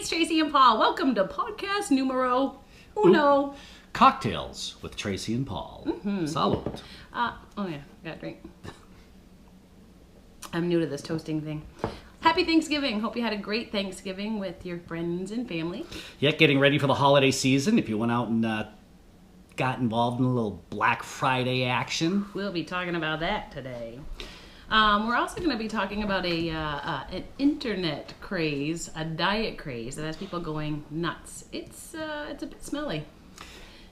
it's Tracy and Paul. Welcome to podcast numero uno. Cocktails with Tracy and Paul. Salud. Oh yeah, got a drink. I'm new to this toasting thing. Happy Thanksgiving. Hope you had a great Thanksgiving with your friends and family. Yeah, getting ready for the holiday season. If you went out and got involved in a little Black Friday action. We'll be talking about that today. We're also going to be talking about an internet craze, a diet craze that has people going nuts. It's a bit smelly.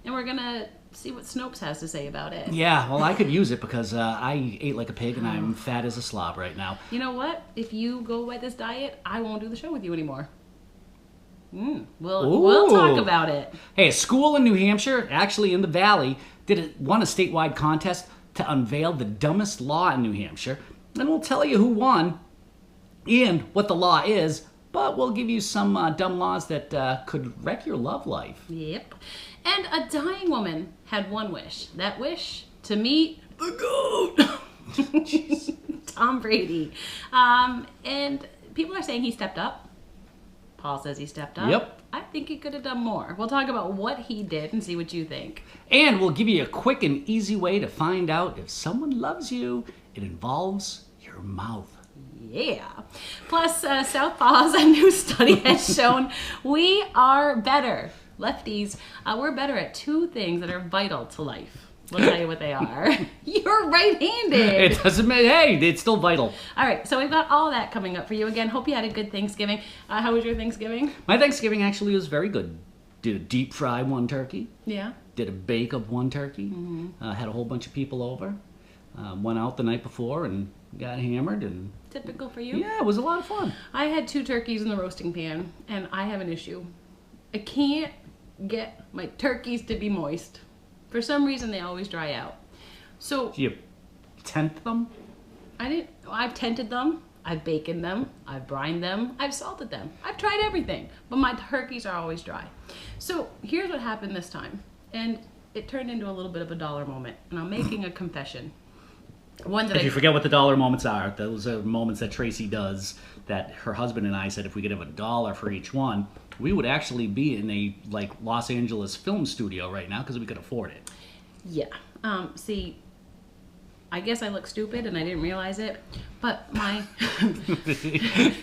And we're going to see what Snopes has to say about it. Yeah, well, I could use it because I ate like a pig and I'm fat as a slob right now. You know what? If you go by this diet, I won't do the show with you anymore. We'll talk about it. Hey, a school in New Hampshire, actually in the Valley, won a statewide contest to unveil the dumbest law in New Hampshire. And we'll tell you who won and what the law is, but we'll give you some dumb laws that could wreck your love life. Yep. And a dying woman had one wish. That wish to meet the GOAT, Tom Brady. And people are saying he stepped up. Paul says he stepped up. Yep. I think he could have done more. We'll talk about what he did and see what you think. And we'll give you a quick and easy way to find out if someone loves you. It involves your mouth. Yeah. Plus, Southpaw's a new study has shown we are better. Lefties, we're better at two things that are vital to life. We'll tell you what they are. You're right-handed. It doesn't matter. Hey, it's still vital. All right, so we've got all that coming up for you. Again, hope you had a good Thanksgiving. How was your Thanksgiving? My Thanksgiving actually was very good. Did a deep fry one turkey. Yeah. Did a bake of one turkey. Had a whole bunch of people over. Went out the night before and got hammered. And Typical for you? yeah, it was a lot of fun. I had 2 turkeys in the roasting pan, and I have an issue. I can't get my turkeys to be moist. For some reason, they always dry out. So Do you tent them? I've tented them, I've baconed them, I've brined them, I've salted them. I've tried everything, but my turkeys are always dry. So here's what happened this time. And it turned into a little bit of a dollar moment. And I'm making a confession. One that If you forget what the dollar moments are, those are moments that Tracy does that her husband and I said if we could have $1 for each one, we would actually be in a Los Angeles film studio right now because we could afford it. Yeah. See, I guess I look stupid and I didn't realize it, but my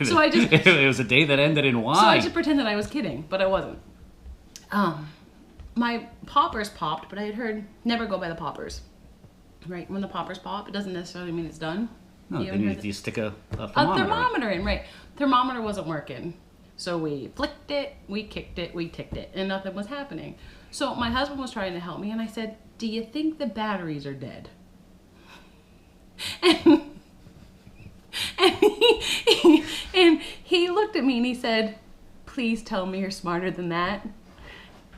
so I just it was a day that ended in Y. So I just pretended I was kidding, but I wasn't. My poppers popped, but I had heard never go by the poppers. Right? When the poppers pop, it doesn't necessarily mean it's done. No, then you stick a a thermometer. thermometer in, right? Thermometer wasn't working. So we flicked it, we kicked it, we ticked it, and nothing was happening. So my husband was trying to help me, and I said, "Do you think the batteries are dead?" And he looked at me and he said, "Please tell me you're smarter than that."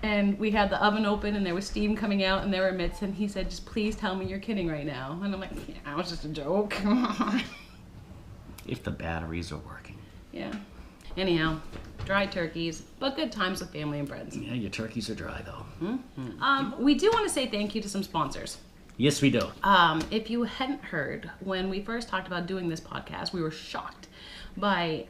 And we had the oven open and there was steam coming out and there were mitts, and he said, "Just please tell me you're kidding right now." And I'm like, "Yeah, it was just a joke." If the batteries are working. Yeah. Anyhow, dry turkeys, but good times with family and friends. Yeah, your turkeys are dry though. We do want to say thank you to some sponsors. Yes, we do. If you hadn't heard, when we first talked about doing this podcast, we were shocked by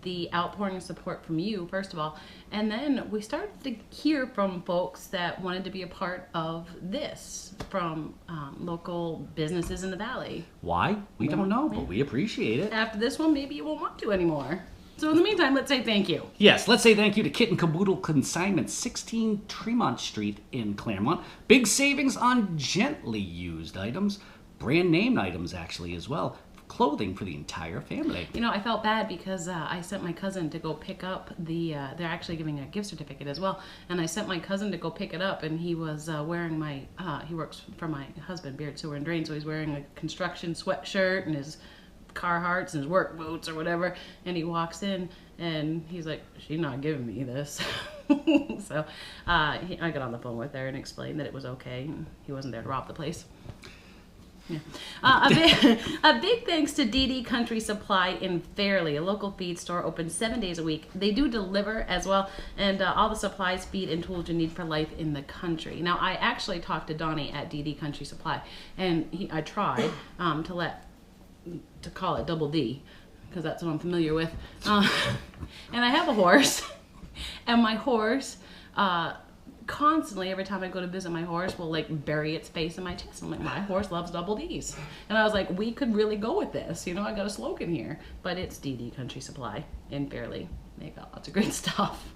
the outpouring of support from you, first of all. And then we started to hear from folks that wanted to be a part of this from local businesses in the Valley. Why? We don't know, but we appreciate it. After this one, maybe you won't want to anymore. So in the meantime, let's say thank you. Yes, let's say thank you to Kit and Caboodle Consignment, 16 Tremont Street in Claremont. Big savings on gently used items, brand name items actually as well. Clothing for the entire family. You know, I felt bad because I sent my cousin to go pick up they're actually giving a gift certificate as well, and I sent my cousin to go pick it up, and he was wearing he works for my husband, Beard Sewer and Drain, so he's wearing a construction sweatshirt and his Carhartts and his work boots or whatever, and he walks in and he's like, "She's not giving me this." So I got on the phone with her and explained that it was okay and he wasn't there to rob the place. Yeah. A big thanks to DD Country Supply in Fairleigh, a local feed store open 7 days a week. They do deliver as well, and all the supplies, feed, and tools you need for life in the country. Now, I actually talked to Donnie at DD Country Supply, and I tried to call it Double D, because that's what I'm familiar with. And I have a horse, and my horse constantly, every time I go to visit my horse, will like bury its face in my chest. I'm like, my horse loves double D's. And I was like, we could really go with this. You know, I got a slogan here. But it's DD Country Supply in Fairleigh. They got lots of great stuff.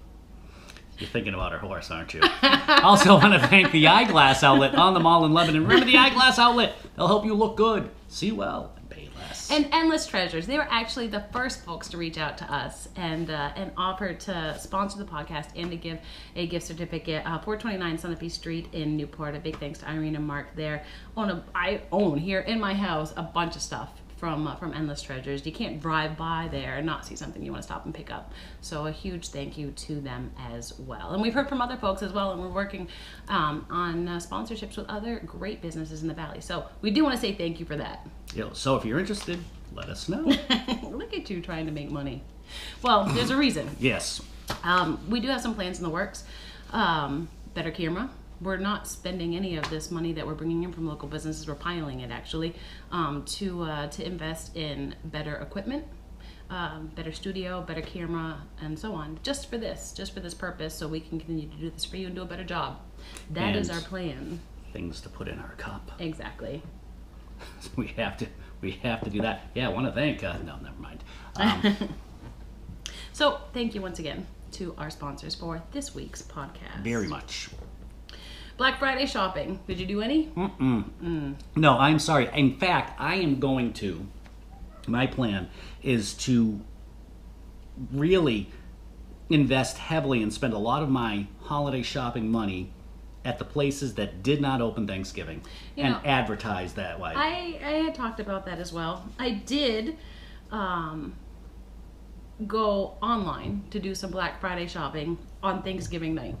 You're thinking about our horse, aren't you? Also want to thank the Eyeglass Outlet on the mall in Lebanon. Remember the Eyeglass Outlet? They'll help you look good, see well, and pay less. And Endless Treasures. They were actually the first folks to reach out to us and offer to sponsor the podcast and to give a gift certificate. 429 Sunapee Street in Newport. A big thanks to Irene and Mark there. I own here in my house a bunch of stuff from Endless Treasures. You can't drive by there and not see something you want to stop and pick up. So a huge thank you to them as well. And we've heard from other folks as well, and we're working on sponsorships with other great businesses in the Valley. So we do want to say thank you for that. So if you're interested, let us know. Look at you trying to make money. Well, there's a reason. Yes. We do have some plans in the works. Better camera. We're not spending any of this money that we're bringing in from local businesses. We're piling it actually to invest in better equipment, better studio, better camera, and so on. Just for this purpose, so we can continue to do this for you and do a better job. That is our plan. Things to put in our cup. Exactly. we have to do that. Yeah, I want to thank. No, never mind. So thank you once again to our sponsors for this week's podcast. Very much. Black Friday shopping. Did you do any? No, I'm sorry. In fact, I am going to. My plan is to really invest heavily and spend a lot of my holiday shopping money at the places that did not open Thanksgiving and advertise that way. I had talked about that as well. I did go online to do some Black Friday shopping on Thanksgiving night.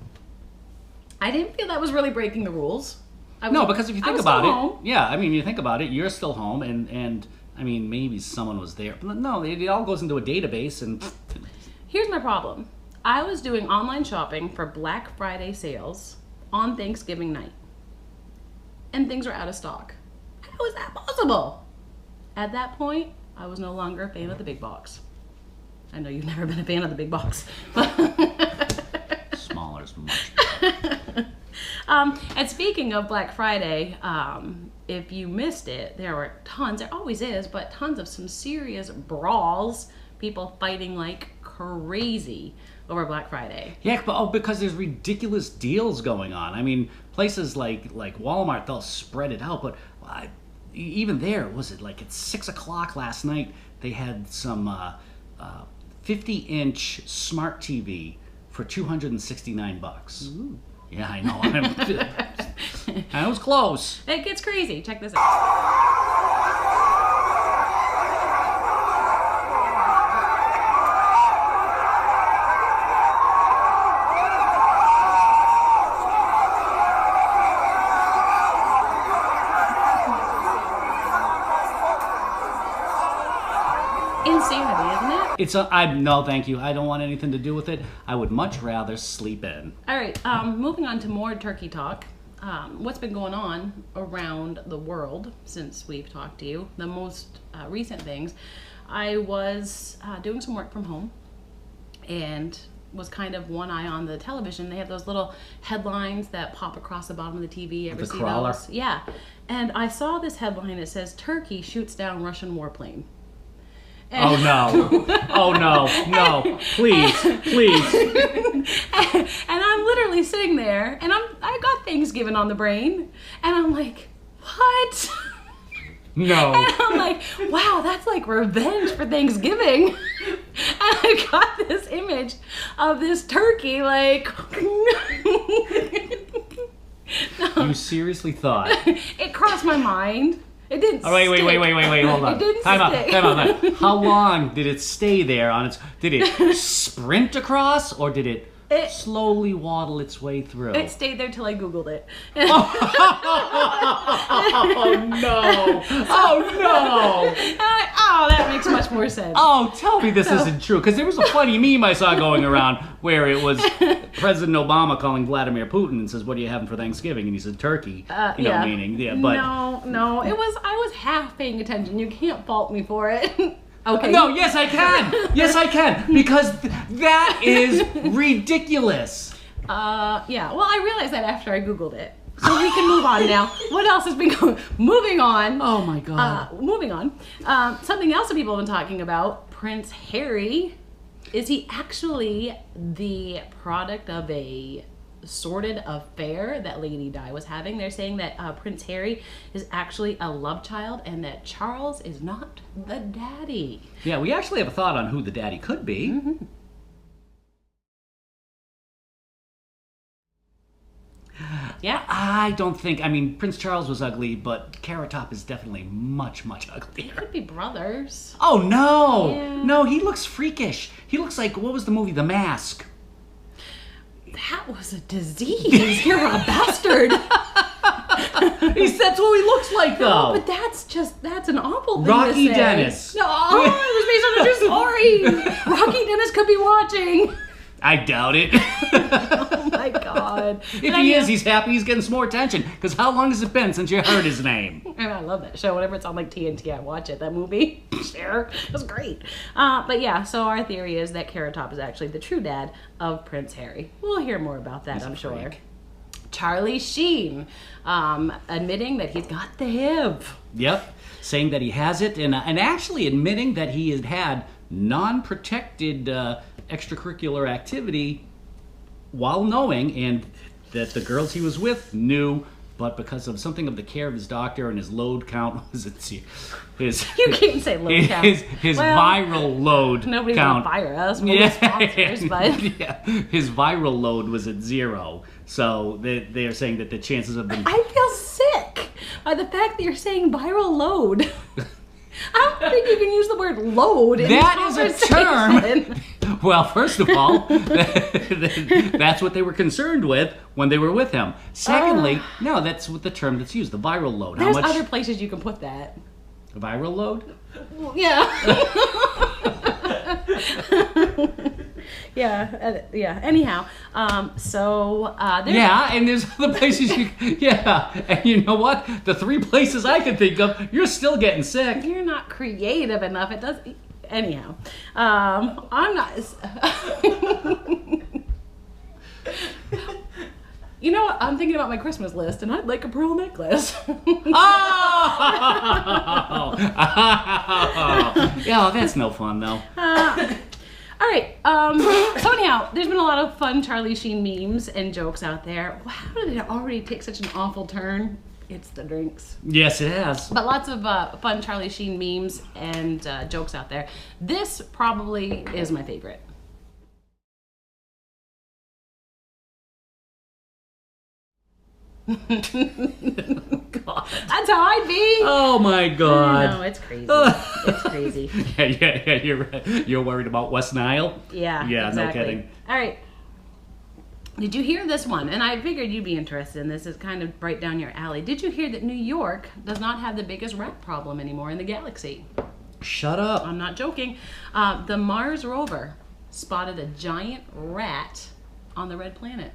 I didn't feel that was really breaking the rules. No, because if you think about it, yeah, I mean, you think about it, you're still home, and I mean, maybe someone was there. But no, it all goes into a database, and... Here's my problem. I was doing online shopping for Black Friday sales on Thanksgiving night, and things were out of stock. How is that possible? At that point, I was no longer a fan of the big box. I know you've never been a fan of the big box, but... Smaller is much better. And speaking of Black Friday, if you missed it, there were tons, there always is, but tons of some serious brawls, people fighting like crazy over Black Friday. Yeah, but because there's ridiculous deals going on. I mean, places like Walmart, they'll spread it out, but even there, was it like at 6 o'clock last night, they had some 50-inch smart TV for $269. Ooh. Yeah, I know. I was close. It gets crazy. Check this out. Insanity, isn't it? No, thank you. I don't want anything to do with it. I would much rather sleep in. All right, moving on to more turkey talk. What's been going on around the world since we've talked to you? The most recent things. I was doing some work from home and was kind of one eye on the television. They have those little headlines that pop across the bottom of the TV. Ever see crawler? those? Yeah. And I saw this headline. It says, Turkey shoots down Russian warplane. Oh no. Oh no. Please. And I'm literally sitting there and I got Thanksgiving on the brain and I'm like, what? No. And I'm like, wow, that's like revenge for Thanksgiving. And I got this image of this turkey like You seriously thought? It crossed my mind. It didn't. Oh, wait, hold on. It didn't Time stick. out. How long did it stay there on its... Did it sprint across, or did it slowly waddle its way through? It stayed there till I Googled it. Oh no! Oh no! Oh, that makes much more sense. Oh, tell me this isn't true, because there was a funny meme I saw going around where it was President Obama calling Vladimir Putin and says, "What are you having for Thanksgiving?" And he said, "Turkey." Meaning, but no, I was half paying attention. You can't fault me for it. Okay. No, yes, I can. Yes, I can. Because that is ridiculous. Yeah. Well, I realized that after I Googled it. So we can move on now. What else has been going? Moving on. Oh my God. Moving on. Something else that people have been talking about. Prince Harry. Is he actually the product of a sordid affair that Lady Di was having? They're saying that Prince Harry is actually a love child and that Charles is not the daddy. Yeah, we actually have a thought on who the daddy could be. Mm-hmm. Yeah. I don't think, I mean, Prince Charles was ugly, but Carrot Top is definitely much, much uglier. Could be brothers. Oh, no. Yeah. No, he looks freakish. He looks like, what was the movie? The Mask. That was a disease. You're a bastard. That's what he looks like, though. But that's an awful thing Rocky to say. Dennis. No, it was based on a true story. Rocky Dennis could be watching. I doubt it. Oh my God. If he is, he's happy he's getting some more attention. Because how long has it been since you heard his name? And I love that show. Whenever it's on like TNT, I watch it. That movie, Cher, it was great. But yeah, so our theory is that Carrot Top is actually the true dad of Prince Harry. We'll hear more about that, I'm sure. freak. Charlie Sheen, admitting that he's got the HIV. Yep. Saying that he has it and actually admitting that he had non-protected extracurricular activity while knowing, and that the girls he was with knew, but because of something of the care of his doctor and his load count was his You can't say load count. his Well, viral load Nobody's count. gonna fire us. We'll be sponsors, but Yeah, his viral load was at 0. So they are saying that the chances of them. I feel sick by the fact that you're saying viral load. I don't think you can use the word load in That this is a term. conversation. Well, first of all, that's what they were concerned with when they were with him. Secondly, no, that's what the term that's used, the viral load. There's How much other places you can put that. viral load? Yeah. Yeah. Anyhow, there's Yeah, and there's other places you. Yeah, and you know what? The 3 places I can think of, you're still getting sick. You're not creative enough. It does. Anyhow, I'm not. You know what? I'm thinking about my Christmas list, and I'd like a pearl necklace. Oh! Yeah, that's no fun though. All right. So anyhow, there's been a lot of fun Charlie Sheen memes and jokes out there. How did it already take such an awful turn? It's the drinks. Yes, it has. But lots of fun Charlie Sheen memes and jokes out there. This probably is my favorite. God. That's how I'd be. Oh my God. No, it's crazy. It's crazy. Yeah, you're right. You're worried about West Nile? Yeah. Yeah, exactly. no kidding. All right. Did you hear this one? And I figured you'd be interested in this. It's kind of right down your alley. Did you hear that New York does not have the biggest rat problem anymore in the galaxy? Shut up. I'm not joking. The Mars rover spotted a giant rat on the red planet.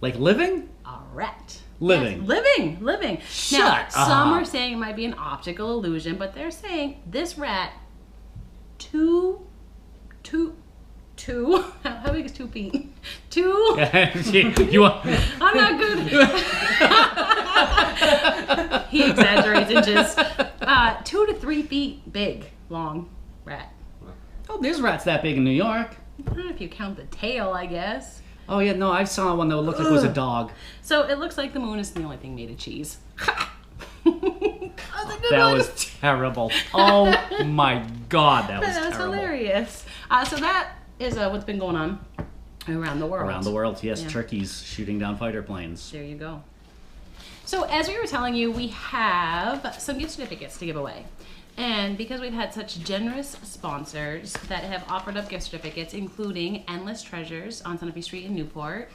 Like living? A rat. Living. Yes, living. Shut Now, up. some are saying it might be an optical illusion, but they're saying this rat, two, how big is 2 feet? 2, You want... I'm not good. He exaggerates inches. 2 to 3 feet big, long rat. Oh, there's rats that big in New York. I don't know if you count the tail, I guess. Oh yeah, no, I saw one that looked like it was a dog. So it looks like the moon is the only thing made of cheese. That was terrible. Oh my God, that was That's terrible. hilarious. So that is what's been going on around the world. Around the world, yes, Yeah. turkeys shooting down fighter planes. There you go. So as we were telling you, we have some gift certificates to give away. And because we've had such generous sponsors that have offered up gift certificates, including Endless Treasures on Santa Fe Street in Newport,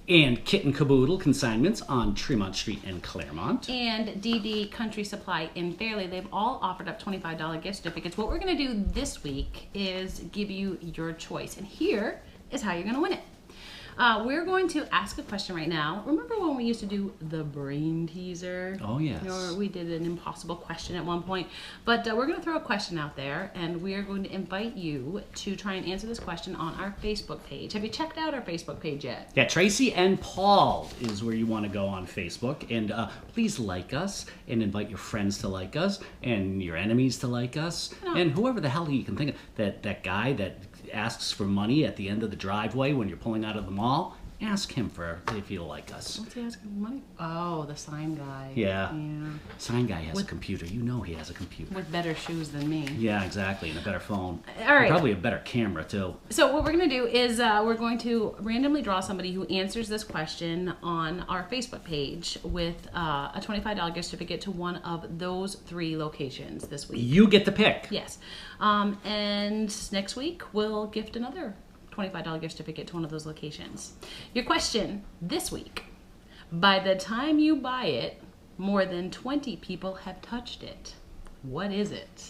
And Kit and Caboodle consignments on Tremont Street in Claremont. and DD Country Supply in Fairleigh, they've all offered up $25 gift certificates. What we're going to do this week is give you your choice. And here is how you're going to win it. We're going to ask a question right now. Remember when we used to do the brain teaser? Oh, yes. Or we did an impossible question at one point. But we're going to throw a question out there, and we are going to invite you to try and answer this question on our Facebook page. Have you checked out our Facebook page yet? Yeah, Tracy and Paul is where you want to go on Facebook. And please like us and invite your friends to like us and your enemies to like us. No. And whoever the hell you can think of. That guy that asks for money at the end of the driveway when you're pulling out of the mall, ask him for if he'll like us. What's he asking for money? Oh, the sign guy. Yeah. Yeah. Sign guy has a computer. You know he has a computer. With better shoes than me. Yeah, exactly. And a better phone. All right. And probably a better camera, too. So what we're going to do is we're going to randomly draw somebody who answers this question on our Facebook page with a $25 gift certificate to one of those 3 locations this week. You get to pick. Yes. And next week we'll gift another $25 gift certificate to one of those locations. Your question this week: by the time you buy it, more than 20 people have touched it. What is it?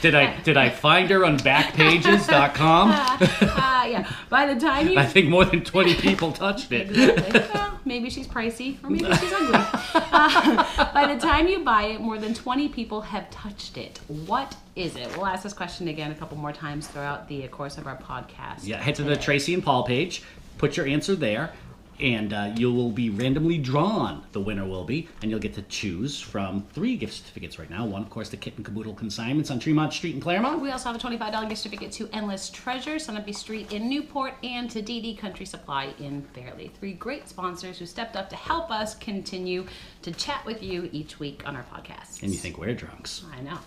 Did I find her on backpages.com? Yeah. By the time you I think more than 20 people touched it. Exactly. Well, maybe she's pricey, or maybe she's ugly. By the time you buy it, more than 20 people have touched it. What is it? We'll ask this question again a couple more times throughout the course of our podcast. Yeah, head to the Tracy and Paul page, put your answer there, and you will be randomly drawn. The winner will be, and you'll get to choose from 3 gift certificates right now. One, of course, to Kit and Caboodle Consignments on Tremont Street in Claremont. We also have a $25 gift certificate to Endless Treasure, Sunapee Street in Newport, and to DD Country Supply in Fairleigh. 3 great sponsors who stepped up to help us continue to chat with you each week on our podcast. And you think we're drunks. I know.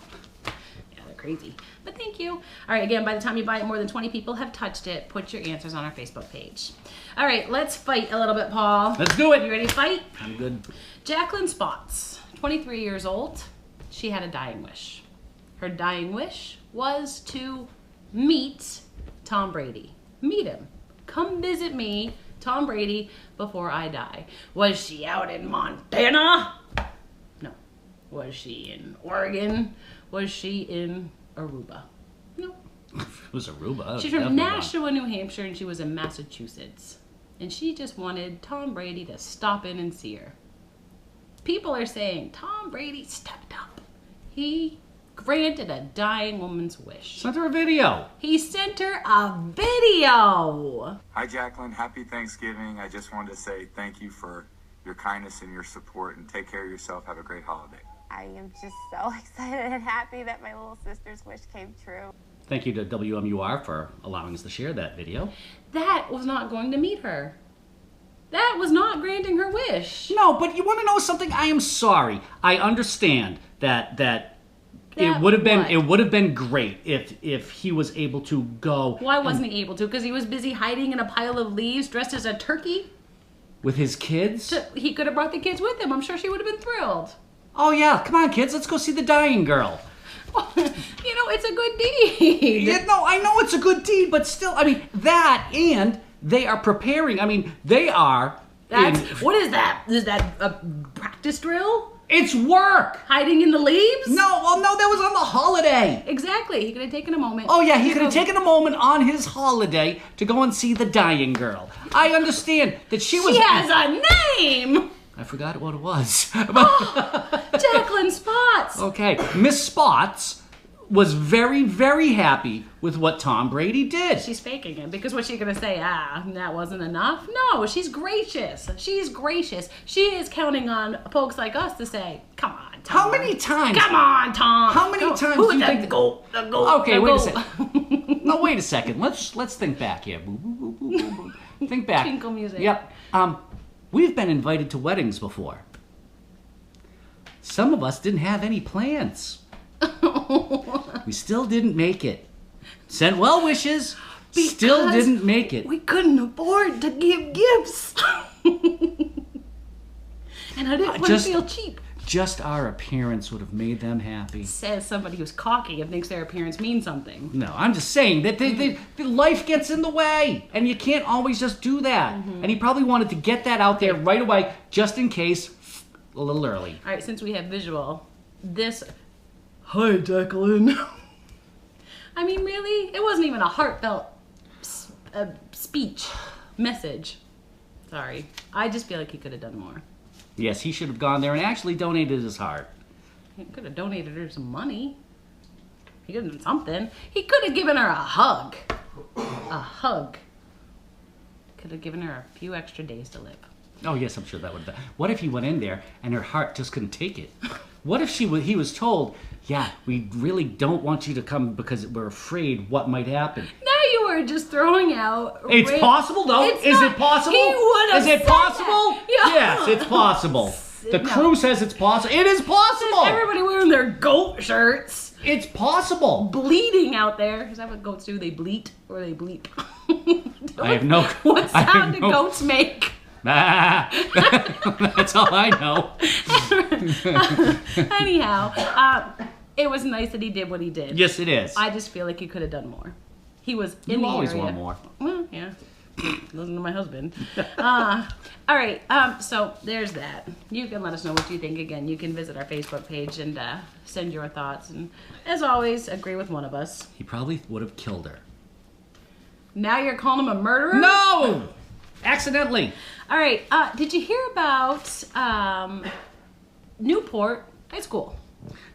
Yeah, they're crazy. But thank you. All right, again, by the time you buy it, more than 20 people have touched it. Put your answers on our Facebook page. All right, let's fight a little bit, Paul. Let's do it. You ready to fight? I'm good. Jacqueline Spots, 23 years old. She had a dying wish. Her dying wish was to meet Tom Brady. Meet him. Come visit me, Tom Brady, before I die. Was she out in Montana? No. Was she in Oregon? Was she in Aruba? No. It was Aruba. She's from Nashua, New Hampshire, and she was in Massachusetts. And she just wanted Tom Brady to stop in and see her. People are saying Tom Brady stepped up. He granted a dying woman's wish. Sent her a video. He sent her a video. Hi, Jacqueline. Happy Thanksgiving. I just wanted to say thank you for your kindness and your support, and take care of yourself. Have a great holiday. I am just so excited and happy that my little sister's wish came true. Thank you to WMUR for allowing us to share that video. That was not going to meet her. That was not granting her wish. No, but you want to know something? I am sorry. I understand that it would have been great if he was able to go. Why wasn't he able to? Because he was busy hiding in a pile of leaves dressed as a turkey? With his kids? He could have brought the kids with him. I'm sure she would have been thrilled. Oh yeah, come on kids, let's go see the dying girl. You know, it's a good deed. Yeah, no, I know it's a good deed, but still, I mean, that and they are preparing. I mean, they are. What is that? Is that a practice drill? It's work. Hiding in the leaves? No, well, no, that was on the holiday. Exactly. He could have taken a moment. Oh yeah, he could have taken a moment on his holiday to go and see the dying girl. I understand that she was. She has a name. I forgot what it was. Jacqueline Spots. Okay, Miss Spots was very, very happy with what Tom Brady did. She's faking it because what's she gonna say? That wasn't enough. No, she's gracious. She's gracious. She is counting on folks like us to say, "Come on, Tom." How many times? Come on, Tom. How many times do you think? The goat. Okay, wait a second. No, wait a second. Let's think back here. Boo, boo, boo, boo, boo, boo. Think back. Tinkle music. Yep. We've been invited to weddings before. Some of us didn't have any plans. We still didn't make it. Sent well wishes. Still didn't make it. We couldn't afford to give gifts. And I didn't want to feel cheap. Just our appearance would have made them happy. Says somebody who's cocky and thinks their appearance means something. No, I'm just saying that the life gets in the way, and you can't always just do that. Mm-hmm. And he probably wanted to get that out there right away, just in case, a little early. All right, since we have visual, this... Hi, Jacqueline. I mean, really? It wasn't even a heartfelt a speech, message. Sorry. I just feel like he could have done more. Yes, he should have gone there and actually donated his heart. He could have donated her some money. He could have done something. He could have given her a hug. A hug. Could have given her a few extra days to live. Oh yes, I'm sure that would have done. What if he went in there and her heart just couldn't take it? What if he was told, yeah, we really don't want you to come because we're afraid what might happen. Now you are just throwing out. It's possible, though. It's Is not- it possible? He would have Is it said possible? that. Yeah. Yes, it's possible. The No. crew says it's possible. It is possible. Everybody wearing their goat shirts, It's possible. bleeding out there. Is that what goats do? They bleat or they bleep? I have no. What I have sound do no- goats make? Ah, that's all I know. Anyhow, it was nice that he did what he did. Yes, it is. I just feel like he could have done more. He was in You the always area. want more. Well, yeah. Listen to my husband. All right. So there's that. You can let us know what you think. Again, you can visit our Facebook page and send your thoughts. And as always, agree with one of us. He probably would have killed her. Now you're calling him a murderer? No! Accidentally. All right. Did you hear about Newport High School?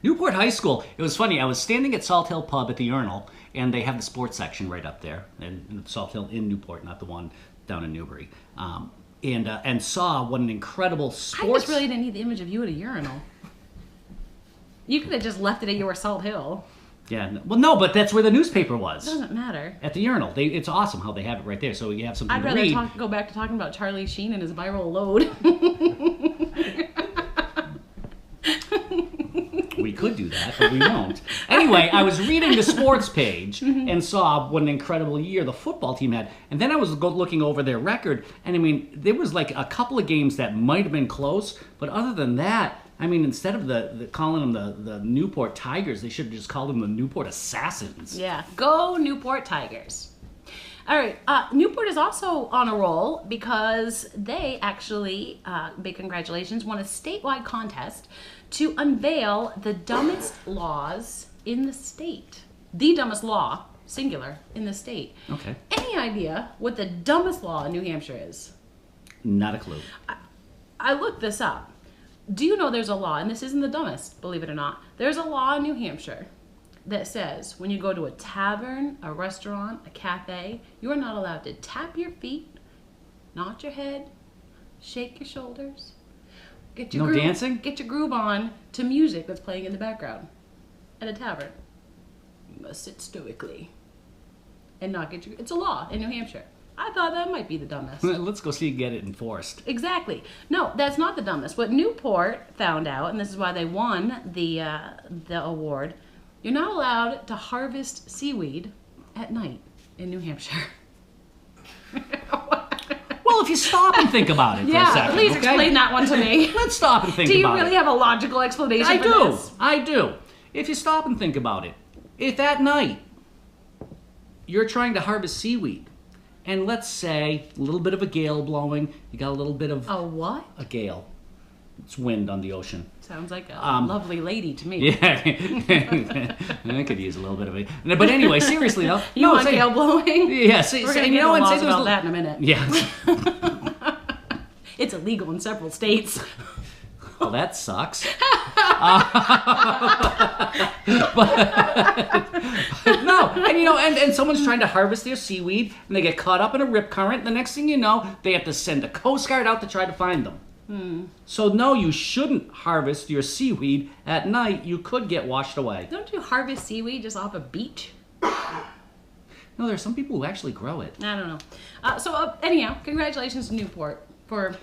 Newport High School. It was funny. I was standing at Salt Hill Pub at the Urinal, and they have the sports section right up there, and Salt Hill in Newport, not the one down in Newbury. And saw what an incredible I sports. just really didn't need the image of you at a urinal. You could have just left it at your Salt Hill. Yeah. Well, no, but that's where the newspaper It was. doesn't matter. At the Urinal. It's awesome how they have it right there, so you have something I'd to rather read. go back to talking about Charlie Sheen and his viral load. We could do that, but we won't. Anyway, I was reading the sports page and saw what an incredible year the football team had. And then I was looking over their record, and I mean, there was like a couple of games that might have been close, but other than that, I mean, instead of the calling them the Newport Tigers, they should have just called them the Newport Assassins. Yeah, go Newport Tigers. All right, Newport is also on a roll because they actually, big congratulations, won a statewide contest to unveil the dumbest laws in the state. The dumbest law, singular, in the state. Okay. Any idea what the dumbest law in New Hampshire is? Not a clue. I looked this up. Do you know there's a law, and this isn't the dumbest, believe it or not. There's a law in New Hampshire that says when you go to a tavern, a restaurant, a cafe, you are not allowed to tap your feet, nod your head, shake your shoulders, get your No dancing? Get your groove on to music that's playing in the background at a tavern. You must sit stoically and not get your. It's a law in New Hampshire. I thought that might be the dumbest. Let's go see you get it enforced. Exactly. No, that's not the dumbest. What Newport found out, and this is why they won the award, you're not allowed to harvest seaweed at night in New Hampshire. Well, if you stop and think about it for a second, please okay? explain that one to me. Let's stop and think Do you about really it. have a logical explanation I for do. this? I do. If you stop and think about it, if at night you're trying to harvest seaweed, and let's say a little bit of a gale blowing, you got a little bit of A what? a gale. It's wind on the ocean. Sounds like a Um, lovely lady to me. Yeah, I could use a little bit of a. But anyway, seriously though, You no, want say, gale blowing? yeah, say, We're say, gonna you get know, the and say laws there's about that in a minute. Yeah. It's illegal in several states. Well, that sucks. No, and you know, and someone's trying to harvest their seaweed, and they get caught up in a rip current. The next thing you know, they have to send a Coast Guard out to try to find them. So no, you shouldn't harvest your seaweed at night. You could get washed away. Don't you harvest seaweed just off a beach? No, there are some people who actually grow it. I don't know. Anyhow, congratulations to Newport for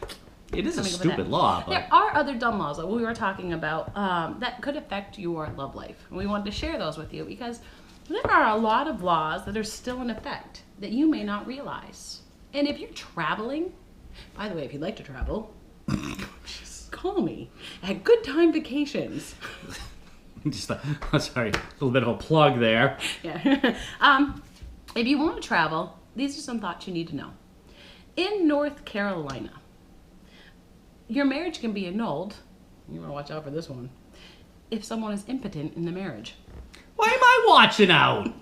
It is a coming up with stupid that. law, but There are other dumb laws that we were talking about that could affect your love life. And we wanted to share those with you because there are a lot of laws that are still in effect that you may not realize. And if you're traveling, by the way, if you'd like to travel, call me at Good Time Vacations. just sorry, a little bit of a plug there. Yeah. If you want to travel, these are some thoughts you need to know. In North Carolina, your marriage can be annulled. You want to watch out for this one. If someone is impotent in the marriage. Why am I watching out?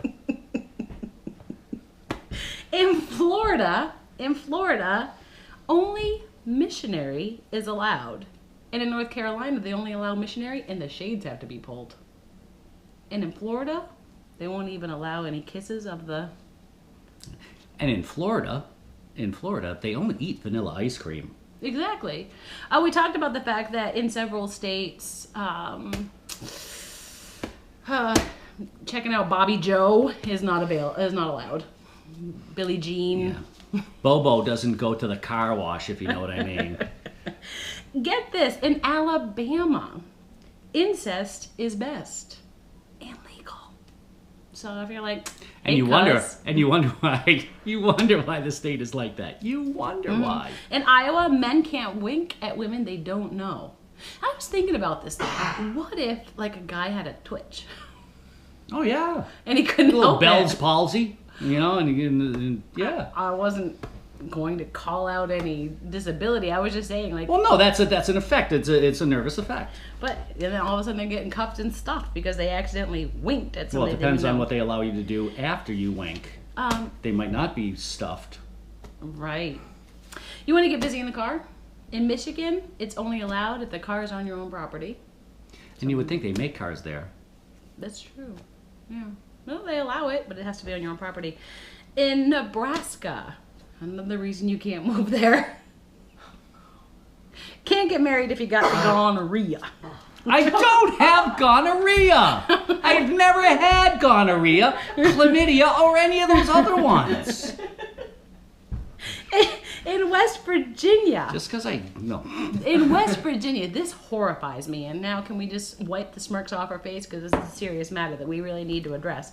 In Florida, only missionary is allowed. And in North Carolina, they only allow missionary and the shades have to be pulled. And in Florida, they won't even allow any kisses of the... And in Florida, they only eat vanilla ice cream. Exactly. We talked about the fact that in several states, checking out Bobby Joe is not allowed. Billie Jean. Yeah. Bobo doesn't go to the car wash, if you know what I mean. Get this, in Alabama, incest is best and legal. So if you're like, And you wonder why the state is like that. You wonder why. in Iowa, men can't wink at women they don't know. I was thinking about this thing. What if like a guy had a twitch Oh yeah, and he couldn't a little help Bell's it? palsy, and yeah. I wasn't going to call out any disability. I was just saying like, Well, no, that's an effect. It's a nervous effect. but and then all of a sudden they're getting cuffed and stuffed because they accidentally winked at Well, somebody. it depends they didn't on know. what they allow you to do after you wink. They might not be stuffed. Right. You want to get busy in the car? In Michigan, it's only allowed if the car is on your own property. And you would think they make cars there. That's true. Yeah. Well, they allow it, but it has to be on your own property. In Nebraska, another reason you can't move there. Can't get married if you got gonorrhea. I don't have gonorrhea. I've never had gonorrhea, chlamydia, or any of those other ones. In West Virginia. Just because no. In West Virginia, this horrifies me. And now can we just wipe the smirks off our face? Because this is a serious matter that we really need to address.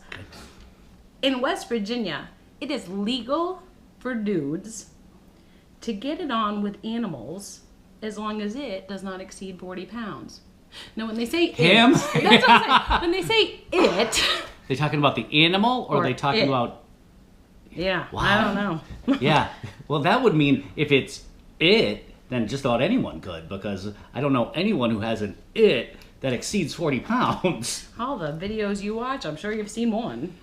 In West Virginia, it is legal for dudes to get it on with animals as long as it does not exceed 40 pounds. Now, when they say Him? it, that's what I'm saying. When they say it, They talking about the animal, or Or they talking it. about? yeah, Wow. I don't know. Yeah. Well, that would mean if it's it, then just about anyone could, because I don't know anyone who has an it that exceeds 40 pounds. All the videos you watch, I'm sure you've seen one.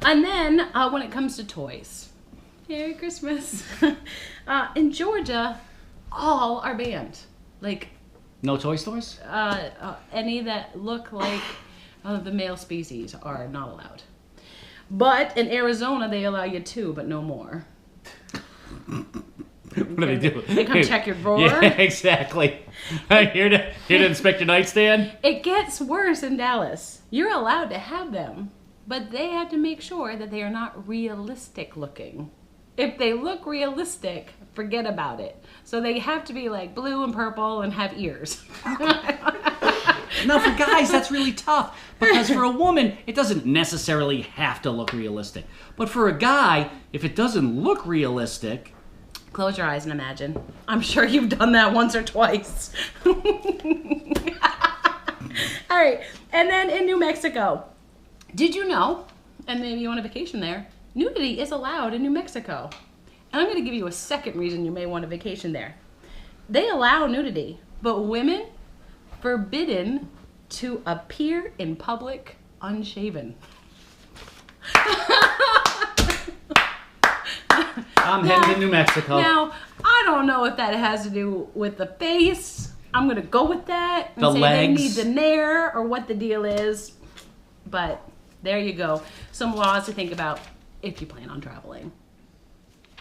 And then when it comes to toys, Merry Christmas. In Georgia, all are banned. Like No toy stores? any that look like the male species are not allowed. But in Arizona, they allow you two, but no more. What do they do? They come check your drawer. Yeah, exactly. Here to inspect your nightstand. It gets worse in Dallas. You're allowed to have them, but they have to make sure that they are not realistic looking. If they look realistic, forget about it. So they have to be like blue and purple and have ears. Now, for guys, that's really tough, because for a woman, it doesn't necessarily have to look realistic. But for a guy, if it doesn't look realistic, Close your eyes and imagine. I'm sure you've done that once or twice. All right, and then in New Mexico, did you know, and maybe you want a vacation there, nudity is allowed in New Mexico. And I'm going to give you a second reason you may want a vacation there. They allow nudity, but women forbidden to appear in public unshaven. I'm heading to New Mexico. Now, I don't know if that has to do with the face. I'm going to go with that and The say legs. they need the nair or what the deal is. But there you go. Some laws to think about if you plan on traveling.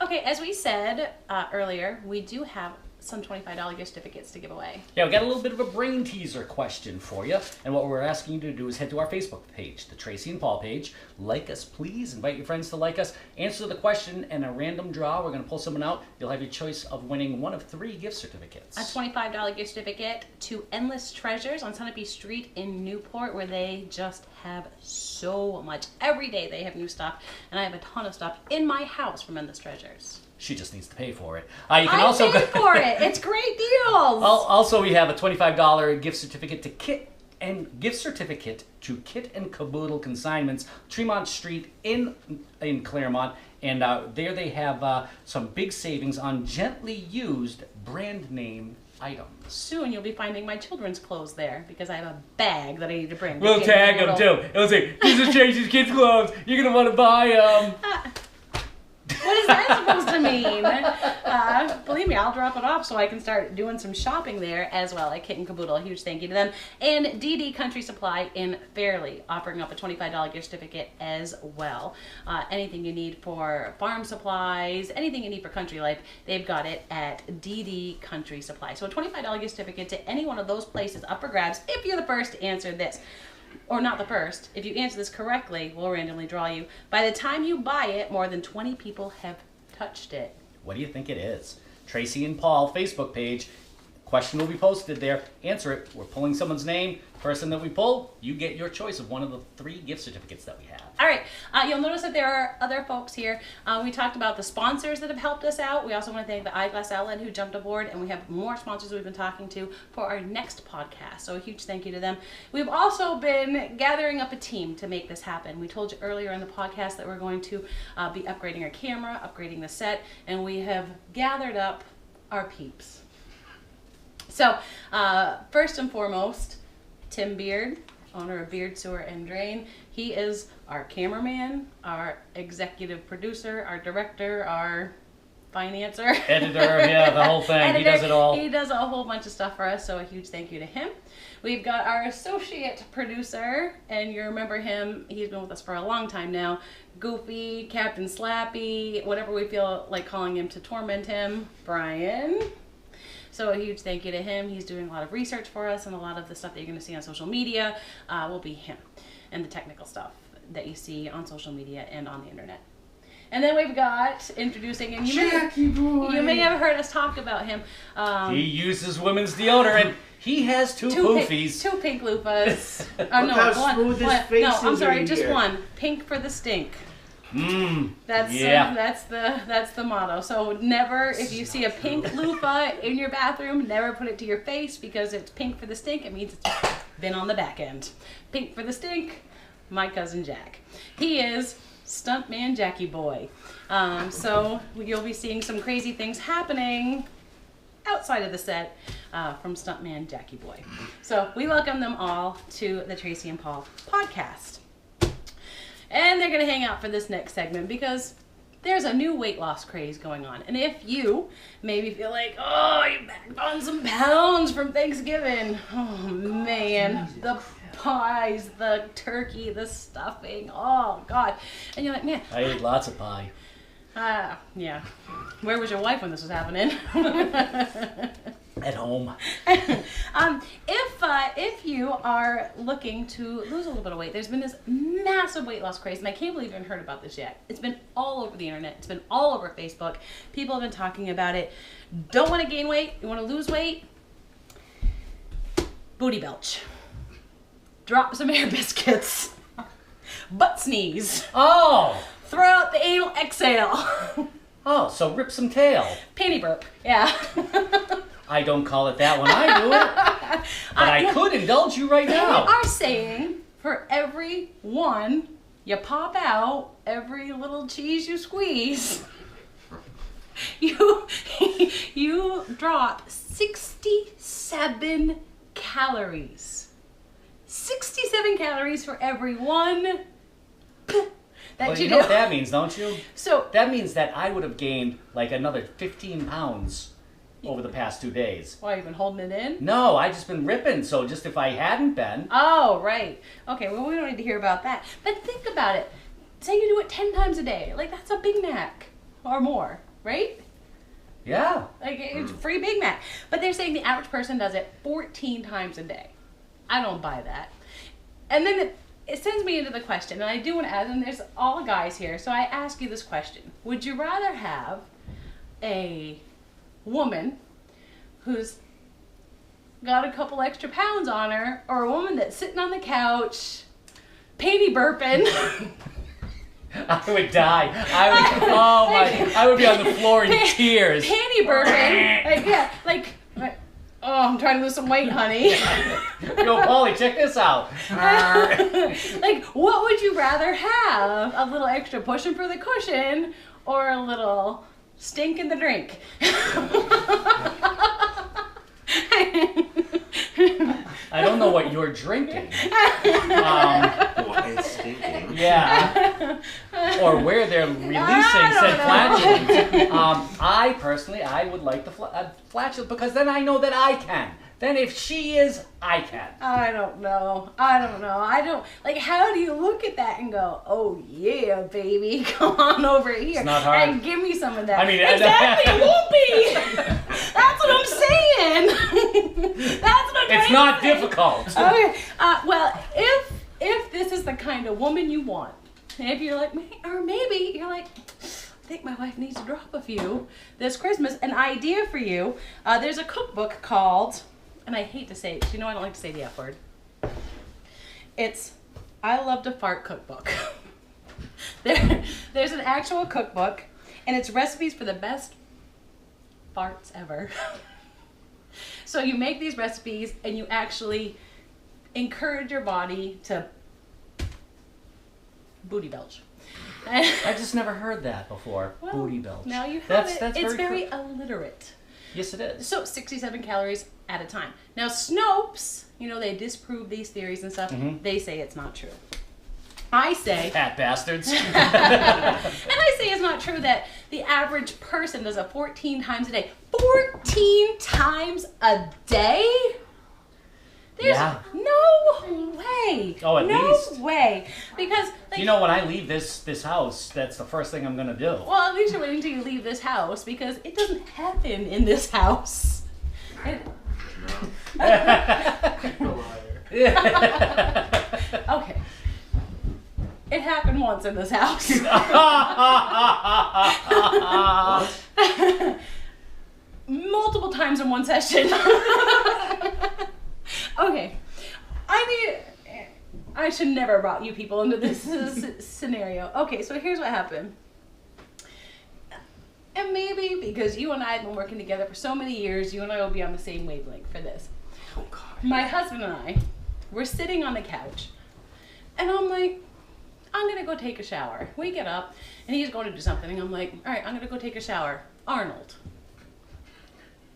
Okay, as we said earlier, we do have some $25 gift certificates to give away. Yeah, we got a little bit of a brain teaser question for you. And what we're asking you to do is head to our Facebook page, the Tracy and Paul page. Like us, please. Invite your friends to like us. Answer the question, and a random draw. We're going to pull someone out. You'll have your choice of winning one of 3 gift certificates. A $25 gift certificate to Endless Treasures on Sunapee Street in Newport, where they just have so much. Every day they have new stuff, and I have a ton of stuff in my house from Endless Treasures. She just needs to pay for it. You can I also paid for it. It's great deals. Also, we have a $25 gift certificate to Kit and Caboodle Consignments, Tremont Street in Claremont, and there they have some big savings on gently used brand name items. Soon you'll be finding my children's clothes there because I have a bag that I need to bring. We'll tag them too. It'll say, "These are Tracy's kids' clothes. You're gonna want to buy them." What is that supposed to mean? Believe me, I'll drop it off so I can start doing some shopping there as well at Kit and Caboodle. A huge thank you to them. And DD Country Supply in Fairleigh, offering up a $25 gift certificate as well. Anything you need for farm supplies, anything you need for country life, they've got it at DD Country Supply. So a $25 gift certificate to any one of those places up for grabs if you're the first to answer this. Or not the first. If you answer this correctly, we'll randomly draw you. By the time you buy it, more than 20 people have touched it. What do you think it is? Tracy and Paul Facebook page. Question will be posted there. Answer it. We're pulling someone's name. Person that we pull, you get your choice of one of the 3 gift certificates that we have. All right. You'll notice that there are other folks here. We talked about the sponsors that have helped us out. We also want to thank the Eyeglass Outlet who jumped aboard, and we have more sponsors we've been talking to for our next podcast. So a huge thank you to them. We've also been gathering up a team to make this happen. We told you earlier in the podcast that we're going to be upgrading our camera, upgrading the set, and we have gathered up our peeps. So first and foremost, Tim Beard, owner of Beard Sewer and Drain. He is our cameraman, our executive producer, our director, our financer. Editor, yeah, the whole thing. Editor. He does it all. He does a whole bunch of stuff for us, so a huge thank you to him. We've got our associate producer, and you remember him, he's been with us for a long time now. Goofy, Captain Slappy, whatever we feel like calling him to torment him, Brian. So a huge thank you to him. He's doing a lot of research for us, and a lot of the stuff that you're going to see on social media will be him, and the technical stuff that you see on social media and on the internet. And then we've got introducing, and you may have heard us talk about him. He uses women's deodorant. He has two poofies. Two pink loofahs. Look how smooth his face no, I'm is sorry, in just here. one. Pink for the stink. That's yeah. That's the motto. So never, if you see a pink loofah in your bathroom, never put it to your face, because it's pink for the stink. It means it's been on the back end. Pink for the stink. My cousin Jack. He is Stuntman Jackie Boy. So you'll be seeing some crazy things happening outside of the set from Stuntman Jackie Boy. So we welcome them all to the Tracy and Paul podcast. And they're going to hang out for this next segment because there's a new weight loss craze going on. And if you maybe feel like, oh, you backed on some pounds from Thanksgiving. Oh, man. The pies, the turkey, the stuffing. Oh, God. And you're like, man. I ate lots of pie. Yeah. Where was your wife when this was happening? At home. If you are looking to lose a little bit of weight, there's been this massive weight loss craze, and I can't believe you haven't heard about this yet. It's been all over the internet. It's been all over Facebook. People have been talking about it. Don't want to gain weight? You want to lose weight? Booty belch. Drop some air biscuits. Butt sneeze. Oh! Throw out the anal exhale. Oh, so rip some tail. Panty burp. Yeah. I don't call it that when I do it. But I could indulge you right They now. are saying for every one you pop out, every little cheese you squeeze, you drop 67 calories. 67 calories for every one that Well, you you do. know what that means, don't you? So That means that I would have gained like another 15 pounds over the past 2 days. why, you've been holding it in? No, I just been ripping, so just if I hadn't been. Oh, right. Okay, well, we don't need to hear about that. But think about it. Say you do it 10 times a day. Like, that's a Big Mac or more, right? Yeah. Like, it's free Big Mac. But they're saying the average person does it 14 times a day. I don't buy that. And then it sends me into the question, and I do want to add, and there's all the guys here, so I ask you this question. Would you rather have a woman who's got a couple extra pounds on her, or a woman that's sitting on the couch, panty burping? I would die. I would be on the floor in tears. Panty burping. Oh, I'm trying to lose some weight, honey. Yo, Paulie, check this out. Like, what would you rather have? A little extra pushing for the cushion, or a little stink in the drink? I don't know what you're drinking. Boy, it's stinking. Yeah. or where they're releasing said flatulence. I personally, I would like the flatulence because then I know that I can. Then if she is, I can. I don't know. I don't, like, how do you look at that and go, oh yeah, baby, come on over here. It's not hard. And give me some of that. I mean, exactly, it won't be. That's what I'm saying. That's what I'm it's trying not to say. difficult. Okay, well, if this is the kind of woman you want, if you're like, or maybe you're like, I think my wife needs to drop a few this Christmas, an idea for you, there's a cookbook called, and I hate to say it, you know I don't like to say the F word. It's I Love to Fart cookbook. There's an actual cookbook, and it's recipes for the best farts ever. So you make these recipes, and you actually encourage your body to booty belch. I just never heard that before. Well, Booty belch. Now you have it. That's It's very very illiterate. Yes, it is. So 67 calories at a time. Now Snopes, they disprove these theories and stuff. They say it's not true. I say, Fat bastards. and I say it's not true that the average person does it 14 times a day. 14 times a day? There's no way. Oh, at least. No way. Because, When I leave this house, that's the first thing I'm gonna do. well, at least you're waiting until you leave this house because it doesn't happen in this house. Okay. It happened once in this house. Multiple times in one session. Okay. I should never have brought you people into this scenario. Okay, so here's what happened. And maybe because you and I have been working together for so many years, you and I will be on the same wavelength for this. Oh, God. My husband and I were sitting on the couch, and I'm like, I'm gonna go take a shower. We get up, and he's going to do something, and I'm like, all right, I'm gonna go take a shower. Arnold.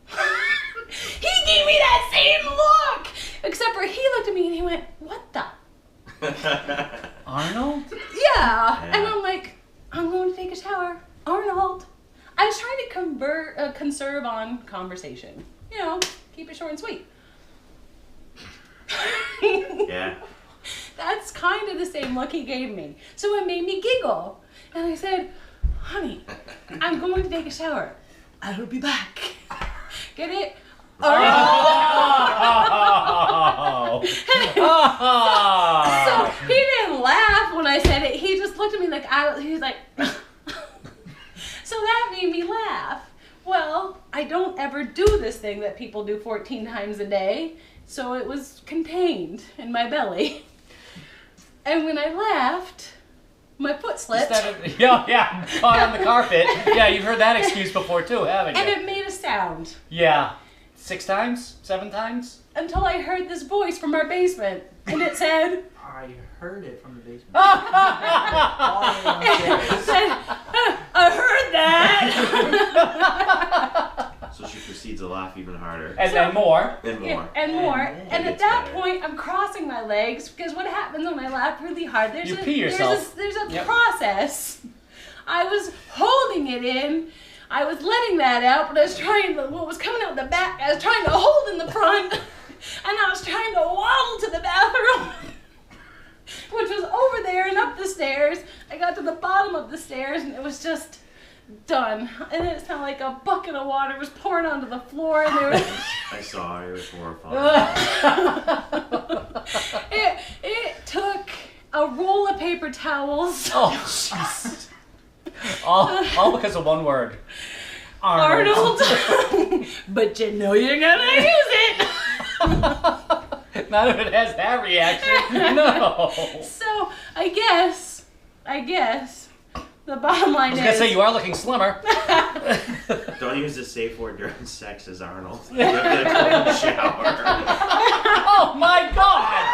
He gave me that same look! Except for he looked at me and he went, what the? Arnold? Yeah. And I'm like, I'm going to take a shower. Arnold. I was trying to conserve on conversation. Keep it short and sweet. Yeah. That's kind of the same look he gave me. So it made me giggle. And I said, honey, I'm going to take a shower. I will be back. Get it? Arnold. So he didn't laugh when I said it. He just looked at me like he was like. So that made me laugh. Well, I don't ever do this thing that people do 14 times a day, so it was contained in my belly. And when I laughed, my foot slipped. Yeah, caught on the carpet. Yeah, you've heard that excuse before too, haven't you? And it made a sound. Yeah. 6 times? 7 times? Until I heard this voice from our basement, and it said, I heard it from the basement. it said, I heard that. So she proceeds to laugh even harder. And then more. And more. Yeah, and more. And at gets that better. point, I'm crossing my legs because what happens when I laugh really hard? You pee yourself. There's a Yep. process. I was holding it in. I was letting that out, but I was trying to, what was coming out the back, I was trying to hold in the front, and I was trying to waddle to the bathroom, which was over there and up the stairs. I got to the bottom of the stairs, and it was just done. And it sounded like a bucket of water was pouring onto the floor, and there was... I saw it. It was horrifying. It took a roll of paper towels. Oh, jeez. All because of one word. Arnold. But you're gonna use it. Not if it has that reaction. No. So I guess the bottom line I was is gonna say you are looking slimmer. Don't use the safe word during sex as Arnold. You're gonna go in the shower. Oh my God!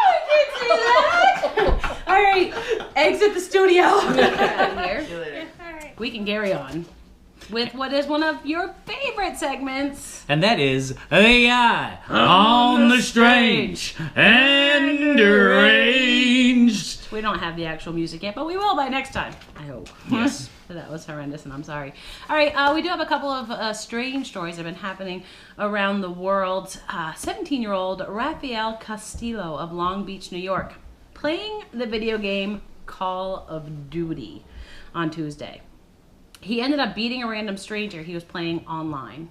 I can't say that. All right, exit the studio. Out of here. See you later. All right. We can carry on with what is one of your favorite segments. And that is the Eye on the Strange and Deranged. We don't have the actual music yet, but we will by next time, I hope. Yes. That was horrendous, and I'm sorry. All right, we do have a couple of strange stories that have been happening around the world. 17-year-old Rafael Castillo of Long Beach, New York, playing the video game Call of Duty on Tuesday. He ended up beating a random stranger he was playing online.